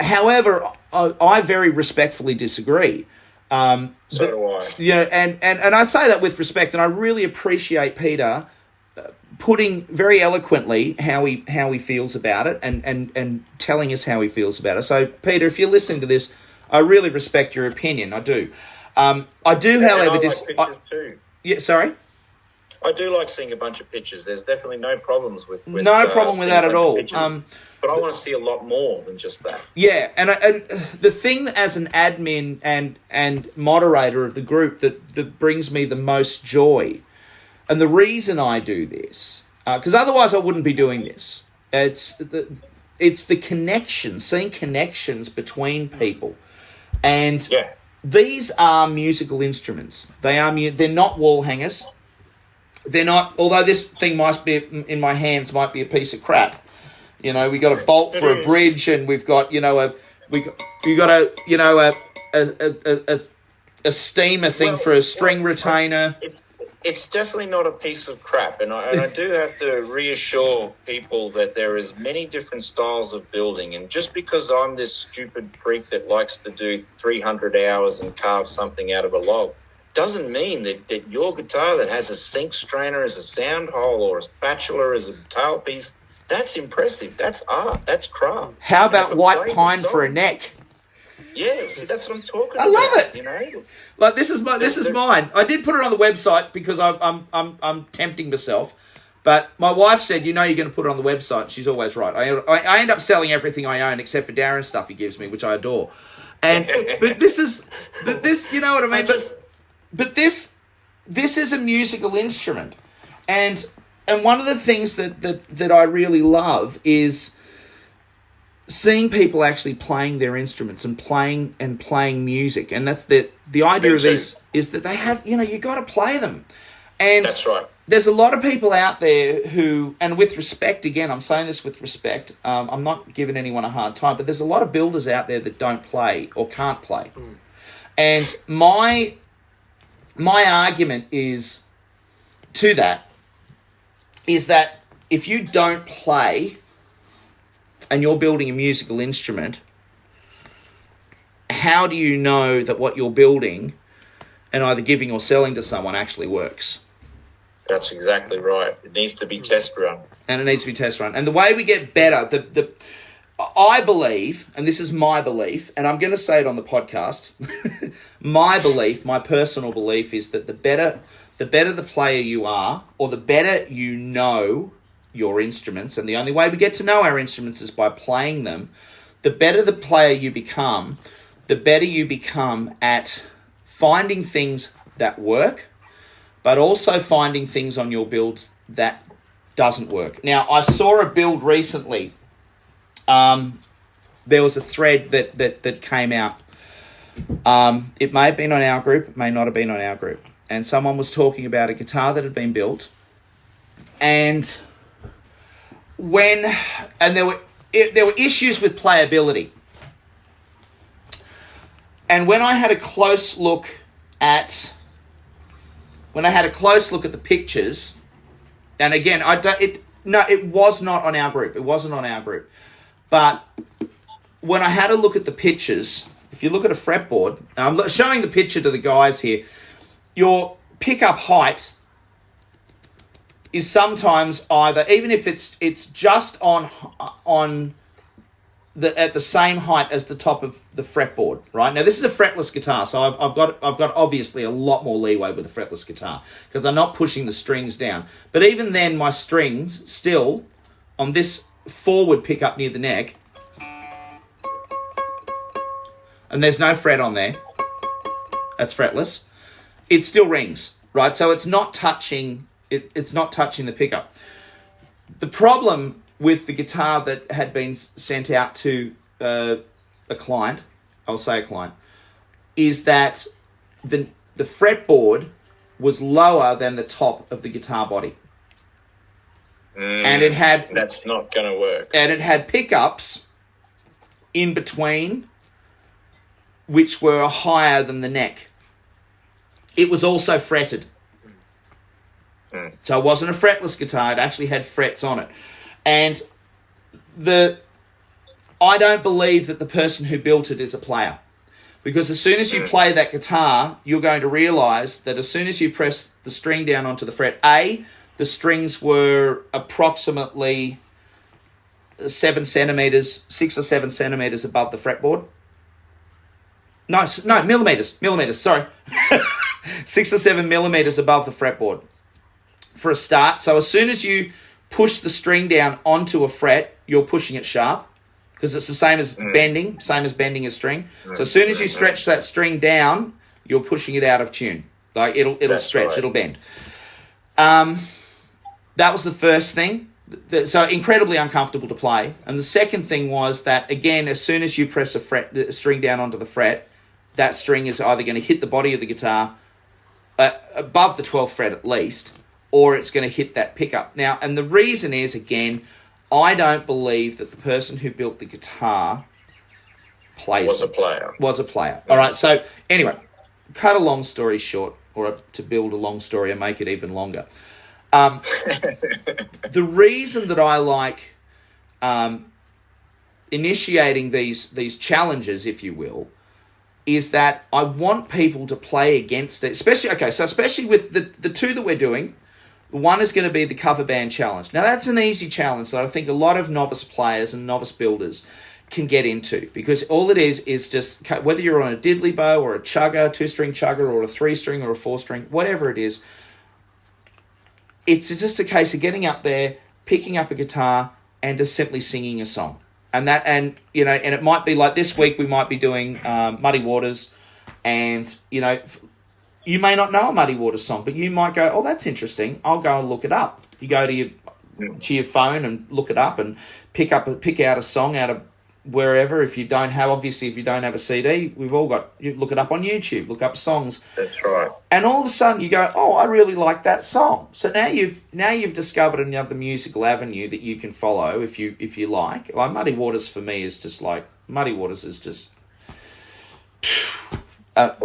however, I very respectfully disagree. So do I. And I say that with respect, and I really appreciate Peter putting very eloquently how he feels about it, and telling us how he feels about it. So, Peter, if you're listening to this, I really respect your opinion. I do. I do, however, too. Yeah, sorry. I do like seeing a bunch of pictures. There's definitely no problems with no problem with that at all. But I want to see a lot more than just that. Yeah, and the thing as an admin and moderator of the group that brings me the most joy, and the reason I do this, because otherwise I wouldn't be doing this. It's the connection, seeing connections between people, and these are musical instruments. They're not wall hangers. They're not. Although this thing might be in my hands, might be a piece of crap. We got a bolt for a bridge, and we've got a steamer thing for a string retainer. It's definitely not a piece of crap, and I do have to reassure people that there is many different styles of building, and just because I'm this stupid freak that likes to do 300 hours and carve something out of a log doesn't mean that your guitar that has a sink strainer as a sound hole or a spatula as a tailpiece, that's impressive. That's art. That's craft. How about white pine for a neck? Yeah, see, that's what I'm talking about. I love it. Like this is mine. I did put it on the website because I'm tempting myself, but my wife said, you're going to put it on the website. She's always right. I end up selling everything I own except for Darren stuff he gives me, which I adore. And but this, you know what I mean. But this is a musical instrument, and one of the things that I really love is seeing people actually playing their instruments and playing music. And that's the idea of this is that they have, you got to play them. And that's right. There's a lot of people out there who, and with respect, again, I'm saying this with respect, I'm not giving anyone a hard time, but there's a lot of builders out there that don't play or can't play. And my argument is that if you don't play and you're building a musical instrument, how do you know that what you're building and either giving or selling to someone actually works? That's exactly right. It needs to be test run. And it needs to be test run. And the way we get better, I believe, and this is my belief, and I'm going to say it on the podcast, my personal belief is that the better the player you are, or the better you know your instruments, and the only way we get to know our instruments is by playing them, the better the player you become, the better you become at finding things that work, but also finding things on your builds that doesn't work. Now, I saw a build recently. There was a thread that came out. It may have been on our group, it may not have been on our group. And someone was talking about a guitar that had been built. And there were issues with playability. And when I had a close look at the pictures, and again, it was not on our group. It wasn't on our group. But when I had a look at the pictures, if you look at a fretboard, I'm showing the picture to the guys here, your pickup height is sometimes either, even if it's just at the same height as the top of the fretboard, right? Now this is a fretless guitar, so I've got obviously a lot more leeway with a fretless guitar because I'm not pushing the strings down. But even then, my strings still on this forward pickup near the neck, and there's no fret on there. That's fretless. It still rings, right? So it's not touching. It's not touching the pickup. The problem with the guitar that had been sent out to a client, I'll say a client, is that the fretboard was lower than the top of the guitar body. And it had... That's not going to work. And it had pickups in between, which were higher than the neck. It was also fretted. So it wasn't a fretless guitar. It actually had frets on it. And I don't believe that the person who built it is a player. Because as soon as you play that guitar, you're going to realise that as soon as you press the string down onto the fret, the strings were approximately 6 or 7 centimetres above the fretboard. No, millimetres, sorry. 6 or 7 millimetres above the fretboard for a start. So as soon as you push the string down onto a fret, you're pushing it sharp because it's the same as bending a string. So as soon as you stretch that string down, you're pushing it out of tune. Like it'll stretch, right. It'll bend. That was the first thing. So incredibly uncomfortable to play. And the second thing was that, again, as soon as you press a string down onto the fret, that string is either going to hit the body of the guitar above the 12th fret at least, or it's going to hit that pickup. Now, and the reason is, again, I don't believe that the person who built the guitar was a player. All right, so anyway, cut a long story short, or to build a long story and make it even longer. The reason that I like initiating these challenges, if you will, is that I want people to play against it. Especially with the two that we're doing. One is going to be the cover band challenge. Now, that's an easy challenge that I think a lot of novice players and novice builders can get into, because all it is just, whether you're on a diddly bow or a chugger, 2-string chugger, or a 3-string or a 4-string, whatever it is, it's just a case of getting up there, picking up a guitar, and just simply singing a song. And it might be like this week we might be doing Muddy Waters, and you may not know a Muddy Waters song, but you might go, oh, that's interesting. I'll go and look it up. You go to your phone and look it up and pick out a song out of wherever. If you don't have a CD, you look it up on YouTube, look up songs. That's right. And all of a sudden you go, oh, I really like that song. So now you've discovered another musical avenue that you can follow if you like. Like Muddy Waters for me is just like, Muddy Waters is just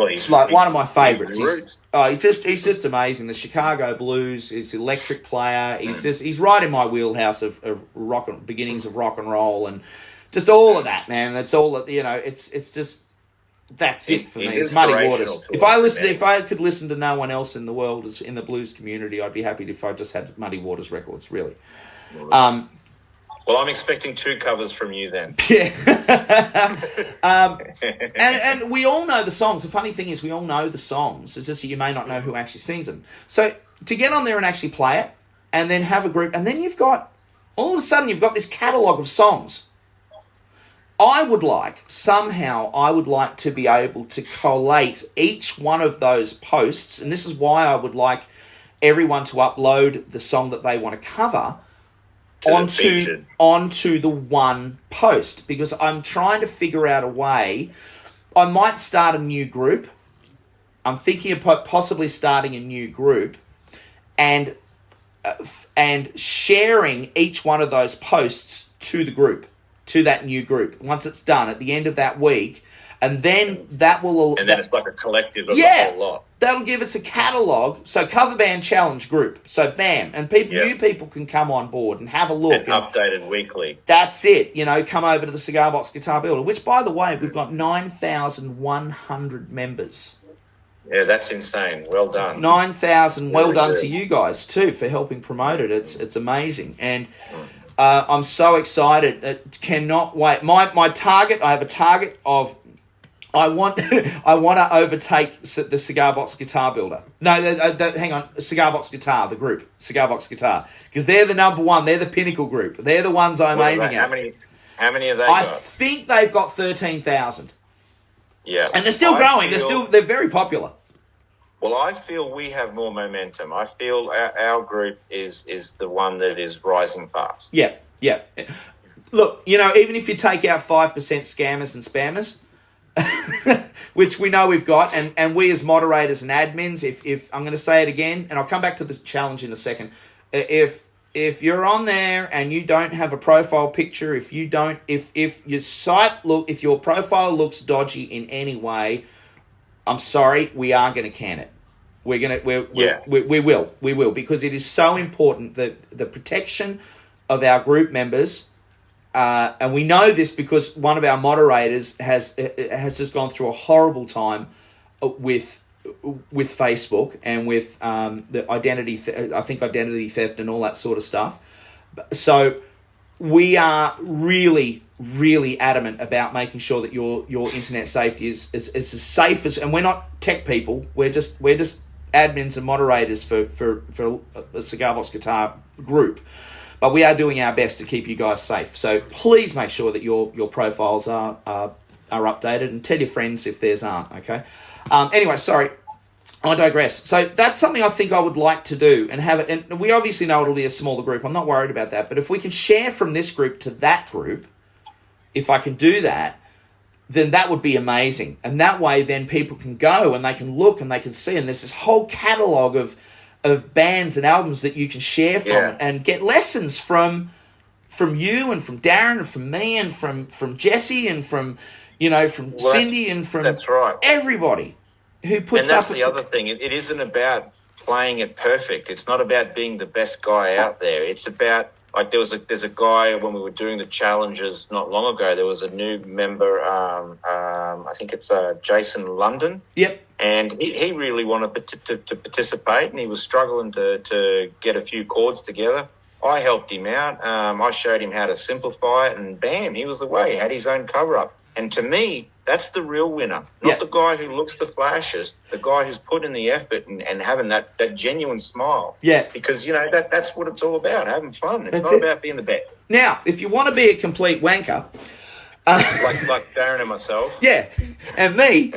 he's like one of my favourites. He's just amazing. The Chicago blues, he's an electric player. He's right in my wheelhouse of beginnings of rock and roll, and just all of that, man. That's all. It's just that's it for me. It's Muddy Waters. If I could listen to no one else in the world in the blues community, I'd be happy if I just had Muddy Waters records. Really. Well, I'm expecting 2 covers from you then. Yeah. And we all know the songs. The funny thing is we all know the songs. It's just you may not know who actually sings them. So to get on there and actually play it and then have a group, and then you've got All of a sudden, you've got this catalogue of songs. I would like to be able to collate each one of those posts, and this is why I would like everyone to upload the song that they want to cover onto the one post, because I'm trying to figure out a way. I might start a new group. I'm thinking of possibly starting a new group and sharing each one of those posts to the group, to that new group, once it's done at the end of that week. And then that will... And then it's like a collective of the whole lot. That'll give us a catalogue. So cover band challenge group. So bam. And new people can come on board and have a look. And updated weekly. That's it. Come over to the Cigar Box Guitar Builder, which, by the way, we've got 9,100 members. Yeah, that's insane. Well done. 9,000. Well done to you guys, too, for helping promote it. It's amazing. And... I'm so excited. Cannot wait. My target, I have a target of... I want to overtake the Cigar Box Guitar Builder. No, hang on. Cigar Box Guitar, the group. Cigar Box Guitar. Because they're the number one. They're the pinnacle group. They're the ones I'm aiming at. How many have they got? I think they've got 13,000. Yeah. And they're still growing. They're very popular. Well, I feel we have more momentum. I feel our group is the one that is rising fast. Yeah. Look, even if you take out 5% scammers and spammers, which we know we've got, and we as moderators and admins, if I'm going to say it again, and I'll come back to this challenge in a second, if you're on there and you don't have a profile picture, if your profile looks dodgy in any way, I'm sorry, we are going to can it. We will, because it is so important that the protection of our group members. And we know this because one of our moderators has just gone through a horrible time with Facebook and with the identity theft and all that sort of stuff. So we are really, really adamant about making sure that your internet safety is as safe as. And we're not tech people. We're just admins and moderators for a Cigar Box Guitar group. But we are doing our best to keep you guys safe. So please make sure that your profiles are updated, and tell your friends if theirs aren't, okay? Anyway, sorry, I digress. So that's something I think I would like to do and have it. And we obviously know it'll be a smaller group. I'm not worried about that. But if we can share from this group to that group, if I can do that, then that would be amazing. And that way then people can go and they can look and they can see. And there's this whole catalogue of bands and albums that you can share from and get lessons from you and from Darren and from me and from Jesse and from Cindy and from everybody who puts up. And that's the other thing. It isn't about playing it perfect. It's not about being the best guy out there. It's about, like, there's a guy when we were doing the challenges not long ago. There was a new member. I think it's Jason London. Yep. And he really wanted to participate, and he was struggling to get a few chords together. I helped him out. I showed him how to simplify it, and bam, he was away. He had his own cover-up. And to me, that's the real winner, not the guy who looks the flashiest, the guy who's put in the effort and having that genuine smile. Yeah. Because, that's what it's all about, having fun. It's not about being the best. Now, if you want to be a complete wanker... like Darren and myself. Yeah, and me.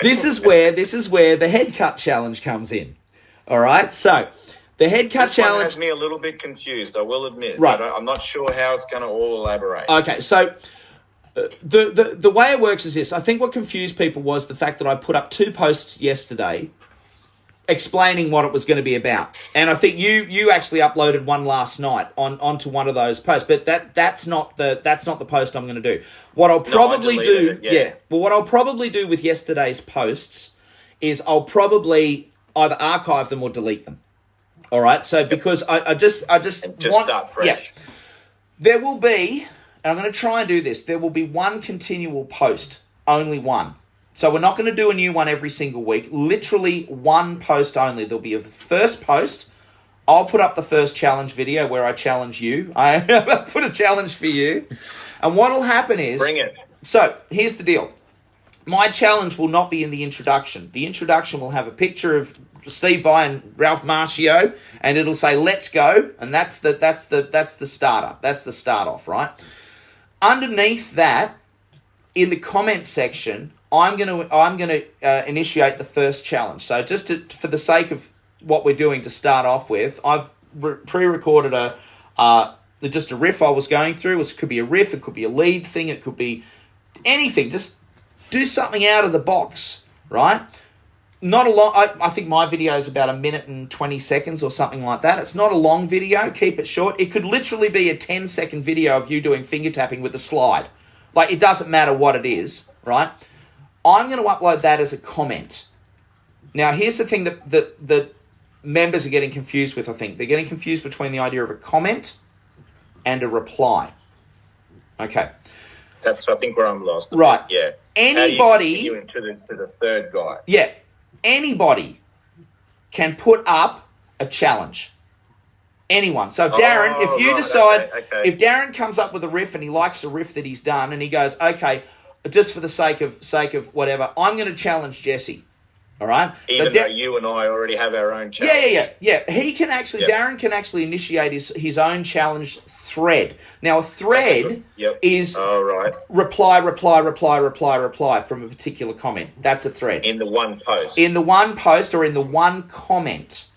This is where the head cut challenge comes in. All right, so the head cut challenge one has me a little bit confused, I will admit. Right, but I'm not sure how it's going to all elaborate. Okay, so the way it works is this. I think what confused people was the fact that I put up 2 posts yesterday explaining what it was going to be about, and I think you actually uploaded one last night onto one of those posts, but that's not the post I'm going to do. What I'll probably do, what I'll probably do with yesterday's posts is I'll probably either archive them or delete them. All right, so because I just want start fresh. There will be, and I'm going to try and do this. There will be one continual post, only one. So we're not going to do a new one every single week. Literally one post only. There'll be a first post. I'll put up the first challenge video where I challenge you. I put a challenge for you. And what will happen is... Bring it. So here's the deal. My challenge will not be in the introduction. The introduction will have a picture of Steve Vai and Ralph Macchio, and it'll say "Let's go," and that's the starter. That's the start off, right? Underneath that, in the comment section, I'm gonna initiate the first challenge. So just for the sake of what we're doing to start off with, I've pre-recorded just a riff I was going through. It could be a riff, it could be a lead thing, it could be anything. Just do something out of the box, right? Not a long. I think my video is about 1 minute and 20 seconds or something like that. It's not a long video. Keep it short. It could literally be a 10-second video of you doing finger tapping with a slide. Like, it doesn't matter what it is, right? I'm going to upload that as a comment. Now, here's the thing that members are getting confused with, I think. They're getting confused between the idea of a comment and a reply. Okay. That's, I think, where I'm lost. Right. Yeah. Anybody... How do you continue to the third guy? Yeah. Anybody can put up a challenge. Anyone. So, Darren, if you decide... Okay. If Darren comes up with a riff and he likes a riff that he's done and he goes, okay, just for the sake of whatever, I'm going to challenge Jesse. All right? Even though you and I already have our own challenge. Yeah. He can actually, Darren can actually initiate his own challenge thread. Now, a thread is reply from a particular comment. That's a thread. In the one post. In the one post or in the one comment.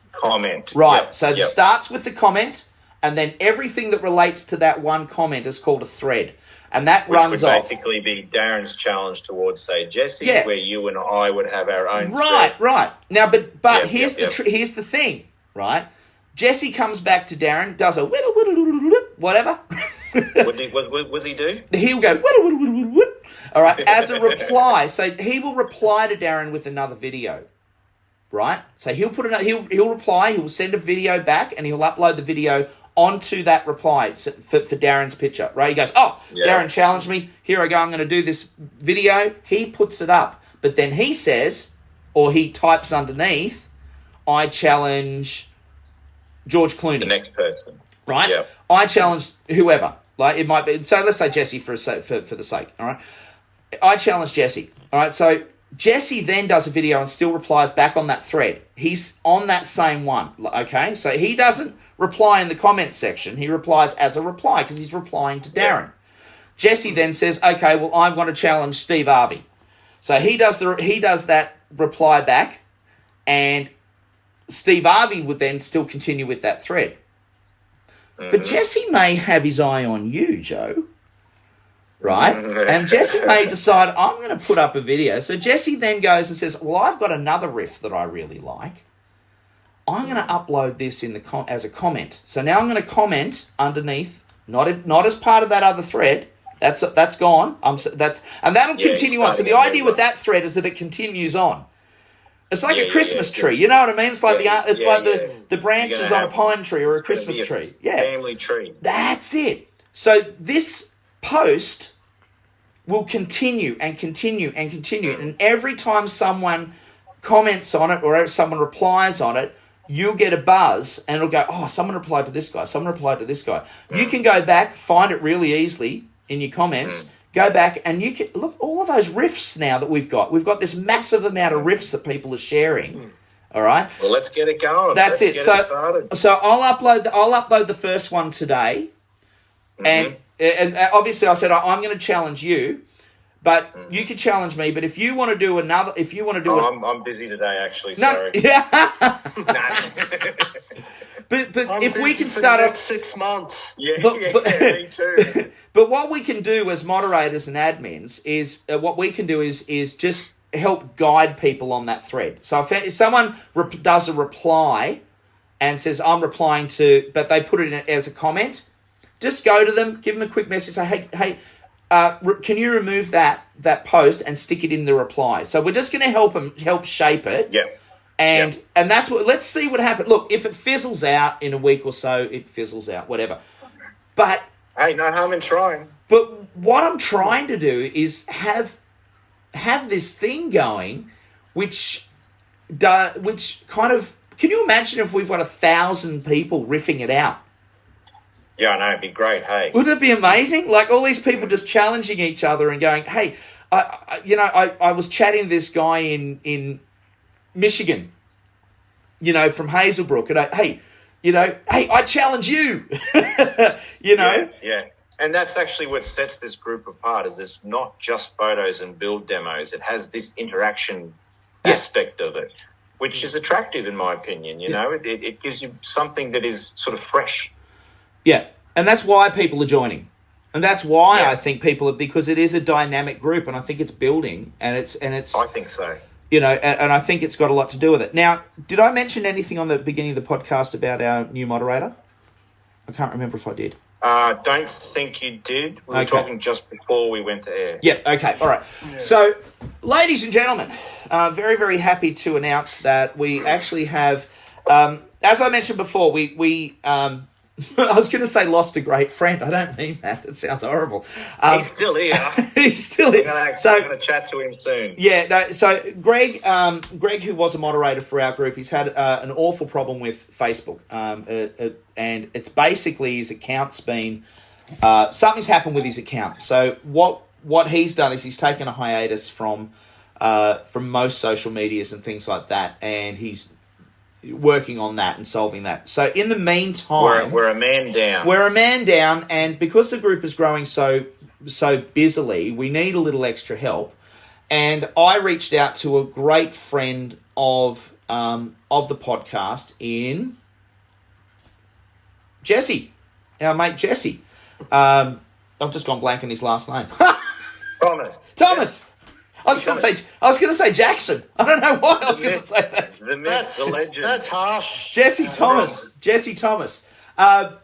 Right. It starts with the comment, and then everything that relates to that one comment is called a thread. And that runs off. Which would basically be Darren's challenge towards, say, Jesse, where you and I would have our own thread. Right. Now, but here's the thing, right? Jesse comes back to Darren, does a whittle, whatever. Would he do? He'll go whittle, all right, as a reply. So he will reply to Darren with another video, right? So he'll reply, he will send a video back, and he'll upload the video onto that reply for Darren's picture, right? He goes, Darren challenged me. Here I go. I'm going to do this video. He puts it up. But then he says, or he types underneath, I challenge George Clooney. The next person. Right? Yep. I challenge whoever. Like, it might be, so let's say Jesse for the sake, all right? I challenge Jesse, all right? So Jesse then does a video and still replies back on that thread. He's on that same one, okay? So he doesn't reply in the comment section. He replies as a reply because he's replying to Darren. Jesse then says, okay, well, I want to challenge Steve Harvey. So he does that reply back, and Steve Harvey would then still continue with that thread. Mm-hmm. But Jesse may have his eye on you, Joe. Right? And Jesse may decide, I'm going to put up a video. So Jesse then goes and says, well, I've got another riff that I really like. I'm going to upload this as a comment. So now I'm going to comment underneath, not as part of that other thread. That's gone. And that'll continue on. So the idea with that thread is that it continues on. It's like a Christmas tree. You know what I mean? It's like the branches on a pine tree or a Christmas tree. Yeah, family tree. That's it. So this post will continue and continue and continue, and every time someone comments on it or someone replies on it, you'll get a buzz and it'll go, oh, someone replied to this guy, someone replied to this guy. You can go back, find it really easily in your comments, go back, and you can look all of those riffs now that we've got. We've got this massive amount of riffs that people are sharing. All right. Well, let's get it going. That's it. Get it started. So I'll upload the first one today, and obviously I said I'm going to challenge you. But you could challenge me. But if you want to do another, I'm busy today. Actually, sorry. Yeah. but I'm if we busy can for start the up next 6 months. Me too. But what we can do as moderators and admins is what we can do is just help guide people on that thread. So if someone does a reply and says I'm replying to, but they put it in as a comment, just go to them, give them a quick message, say hey. Can you remove that post and stick it in the reply? So we're just going to help shape it. Yeah. And that's what. Let's see what happens. Look, if it fizzles out in a week or so, it fizzles out. Whatever. But hey, no harm in trying. But what I'm trying to do is have this thing going, which kind of. Can you imagine if we've got 1,000 people riffing it out? Yeah, I know, it'd be great, hey. Wouldn't it be amazing? Like all these people just challenging each other and going, hey, I was chatting to this guy in Michigan, from Hazelbrook, and hey, I challenge you, Yeah. And that's actually what sets this group apart, is it's not just photos and build demos. It has this interaction aspect of it, which is attractive in my opinion. It gives you something that is sort of fresh. Yeah, and that's why people are joining. And that's why I think people because it is a dynamic group, and I think it's building, and it's. I think so. And I think it's got a lot to do with it. Now, did I mention anything on the beginning of the podcast about our new moderator? I can't remember if I did. Don't think you did. We were talking just before we went to air. Yeah, okay, all right. Yeah. So, ladies and gentlemen, very, very happy to announce that we actually have, as I mentioned before, we I was going to say lost a great friend. I don't mean that. It sounds horrible. He's still here. He's still here. I'm going to chat to him soon. Yeah, no, so Greg, who was a moderator for our group, he's had an awful problem with Facebook. And it's basically his account's been... something's happened with his account. So what he's done is he's taken a hiatus from most social medias and things like that, and he's working on that and solving that. So in the meantime, we're a man down. We're a man down, and because the group is growing so busily, we need a little extra help. And I reached out to a great friend of the podcast in Jesse, our mate Jesse. I've just gone blank on his last name. Thomas. Yes. I was going to say Jackson. I don't know why I was going to say that. The legend. That's harsh. Jesse Thomas. And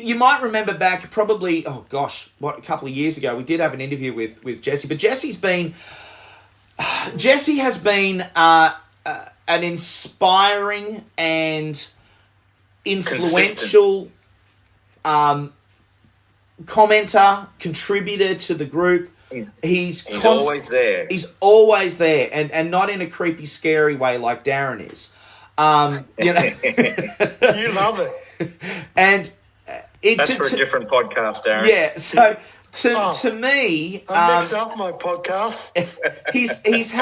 you might remember back probably, a couple of years ago, we did have an interview with Jesse. But Jesse has been an inspiring and influential commenter, contributor to the group. He's always there. He's always there, and not in a creepy, scary way like Darren is. You love it, and that's for a different podcast, Darren. Yeah. So to me, I mix up my podcast. he's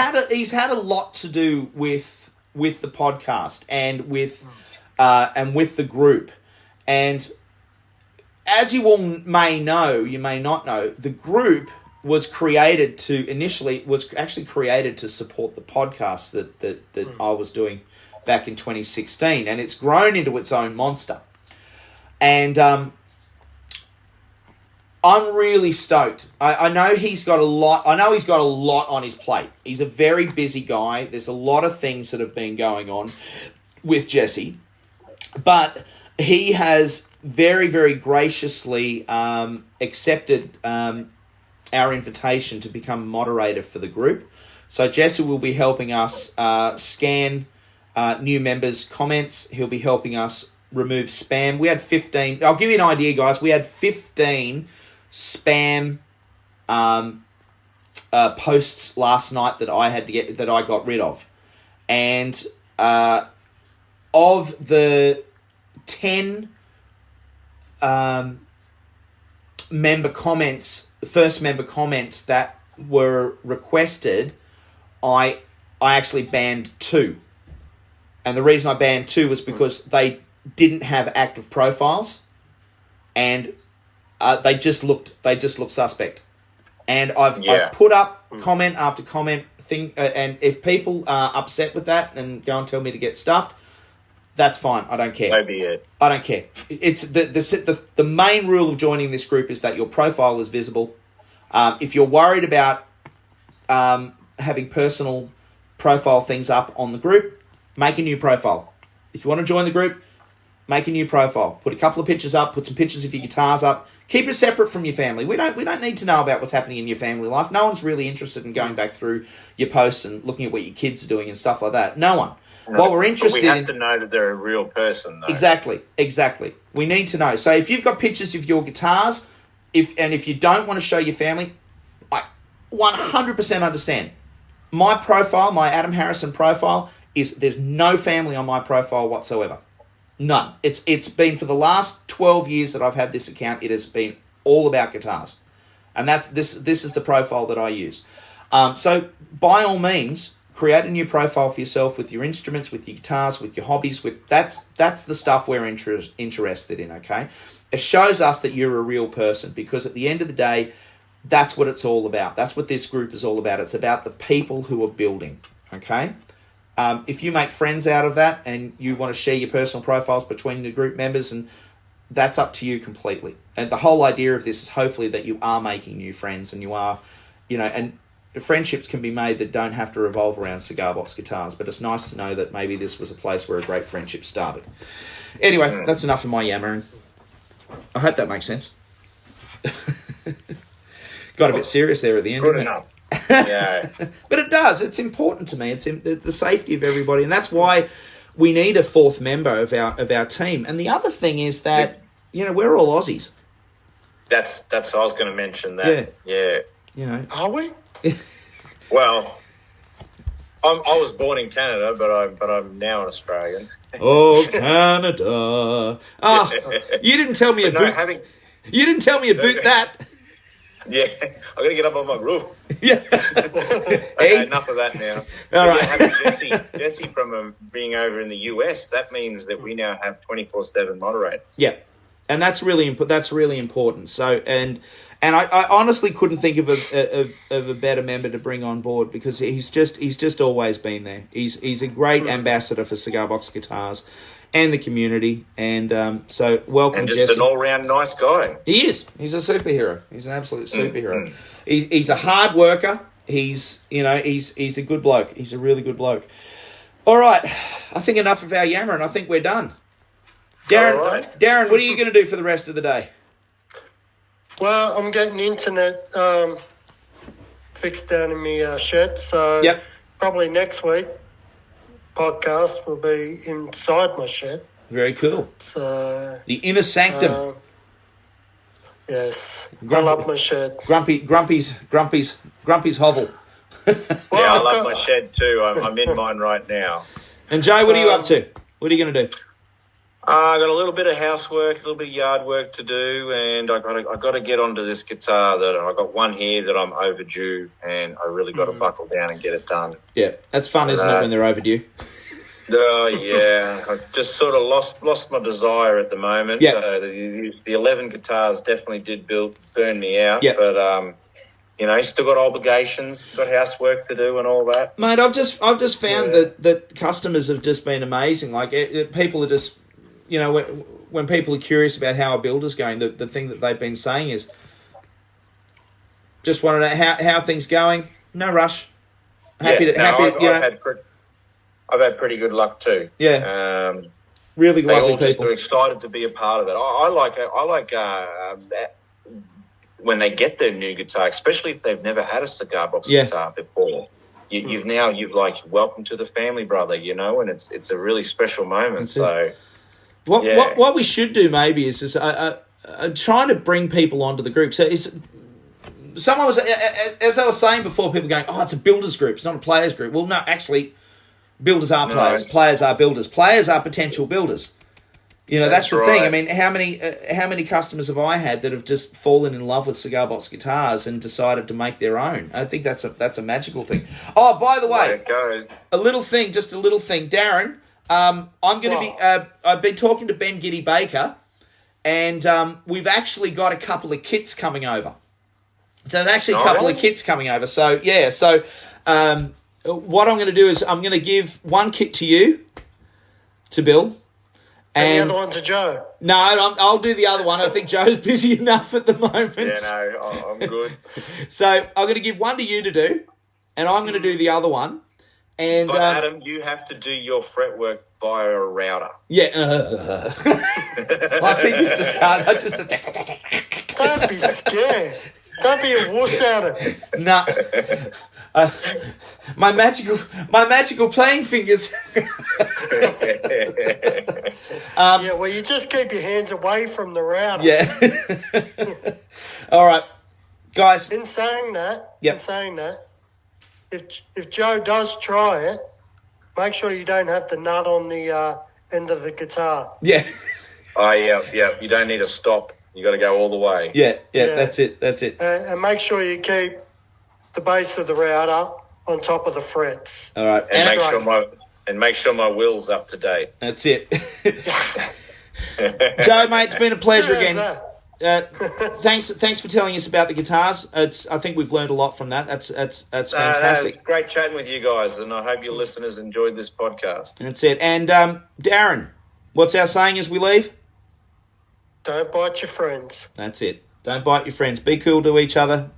had a lot to do with the podcast and with the group, and as you all may know, you may not know, the group was created to support the podcast that I was doing back in 2016, and it's grown into its own monster. And I'm really stoked. I know he's got a lot. I know he's got a lot on his plate. He's a very busy guy. There's a lot of things that have been going on with Jesse, but he has very, very graciously accepted our invitation to become a moderator for the group. So Jesse will be helping us scan new members' comments. He'll be helping us remove spam. We had 15. I'll give you an idea, guys. We had 15 spam posts last night that I got rid of, and of the 10 first member comments that were requested, I actually banned 2. And the reason I banned 2 was because they didn't have active profiles, and they just looked suspect. And I've put up comment after comment thing, and if people are upset with that and go and tell me to get stuffed, that's fine. I don't care. So be it. I don't care. It's the main rule of joining this group is that your profile is visible. If you're worried about having personal profile things up on the group, make a new profile. If you want to join the group, make a new profile. Put a couple of pictures up. Put some pictures of your guitars up. Keep it separate from your family. We don't need to know about what's happening in your family life. No one's really interested in going back through your posts and looking at what your kids are doing and stuff like that. No one. No, what we're interested in... we have to know that they're a real person, though. Exactly. We need to know. So if you've got pictures of your guitars, if you don't want to show your family, I 100% understand. My profile, my Adam Harrison profile, there's no family on my profile whatsoever. None. It's been for the last 12 years that I've had this account, it has been all about guitars. And this is the profile that I use. So by all means, create a new profile for yourself with your instruments, with your guitars, with your hobbies. That's the stuff we're interested in, okay? It shows us that you're a real person, because at the end of the day, that's what it's all about. That's what this group is all about. It's about the people who are building, okay? If you make friends out of that and you want to share your personal profiles between the group members, and that's up to you completely. And the whole idea of this is hopefully that you are making new friends, and you are, and friendships can be made that don't have to revolve around cigar box guitars, but it's nice to know that maybe this was a place where a great friendship started. Anyway, that's enough of my yammering. I hope that makes sense. Got a bit serious there at the end. Good enough. Yeah. But it does. It's important to me. It's the safety of everybody, and that's why we need a fourth member of our team. And the other thing is that we're all Aussies. That's I was going to mention that. Yeah. Are we? Well, I was born in Canada, but I'm now an Australian. Oh, Canada! You didn't tell me You didn't tell me about that. Yeah, I got to get up on my roof. Yeah. Okay, enough of that now. All right. Having Jesse from being over in the US, that means that we now have 24/7 moderators. Yeah, and that's really important. So and I honestly couldn't think of a better member to bring on board, because he's just always been there. He's a great ambassador for Cigar Box Guitars and the community, and so welcome, and just Jesse. an all-round nice guy. He is. He's a superhero. He's an absolute superhero. He's a hard worker. He's a good bloke. He's a really good bloke. All right, I think enough of our yammering. I think we're done. Darren, All right. Darren, what are you going to do for the rest of the day? Well, I'm getting internet fixed down in my shed, so Yep. probably next week podcast will be inside my shed. Very cool. So The inner sanctum. yes, I Grumpy- love my shed. Grumpy's hovel. Yeah, I I've love got- my shed too. I'm in mine right now. And Joe, what are you up to? What are you going to do? I got a little bit of housework, a little bit of yard work to do, and I got to get onto this guitar. That I got one here that I'm overdue, and I really got to buckle down and get it done. Yeah, that's fun, isn't it, when they're overdue? Oh yeah, I've just sort of lost my desire at the moment. Yeah. The 11 guitars definitely did burn me out. Yeah. But still got obligations, got housework to do, and all that. Mate, I've just found that customers have just been amazing. Like people are just, when people are curious about how a builder's going, the thing that they've been saying is, just want to know how things going. No rush. I've had pretty good luck too. Yeah. Really They lovely all just people. are excited to be a part of it. I like when they get their new guitar, especially if they've never had a cigar box guitar before. You've welcome to the family, brother. And it's a really special moment. So what we should do maybe is trying to bring people onto the group. So someone was, as I was saying before, people going, oh, it's a builders group, it's not a players group. Well, no, actually, builders are players. Players are builders. Players are potential builders. That's the thing. I mean, how many customers have I had that have just fallen in love with cigar box guitars and decided to make their own? I think that's a magical thing. Oh, by the way, there it goes. a little thing, Darren. I'm going to be. I've been talking to Ben Gitty Baker, and we've actually got a couple of kits coming over. So there's actually a couple of kits coming over. So yeah. So what I'm going to do is I'm going to give one kit to you, to Bill. And the other one to Joe. No, I'll do the other one. I think Joe's busy enough at the moment. Yeah, no, I'm good. So I'm going to give one to you to do, and I'm going to do the other one. And but Adam, you have to do your fretwork via a router. Yeah. My fingers just can't. Don't be scared. Don't be a wuss at it. No. My magical playing fingers. Well, you just keep your hands away from the router. Yeah. All right, guys. In saying that, if Joe does try it, make sure you don't have the nut on the end of the guitar. Yeah. Oh, yeah. You don't need a stop. You got to go all the way. Yeah. That's it. And make sure you keep the base of the router on top of the frets. All right. And make sure my will's up to date. That's it. Joe, mate, it's been a pleasure again. Thanks for telling us about the guitars. I think we've learned a lot from that. That's fantastic. Great chatting with you guys, and I hope your listeners enjoyed this podcast. That's it. And Darren, what's our saying as we leave? Don't bite your friends. That's it. Don't bite your friends. Be cool to each other.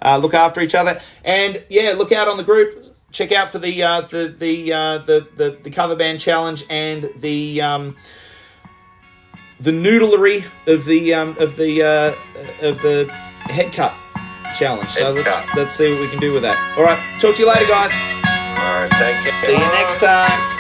Look after each other, and look out on the group. Check out for the cover band challenge and the noodlery of the head cut challenge. So let's see what we can do with that. All right, talk to you later, guys. All right, take care. See you next time.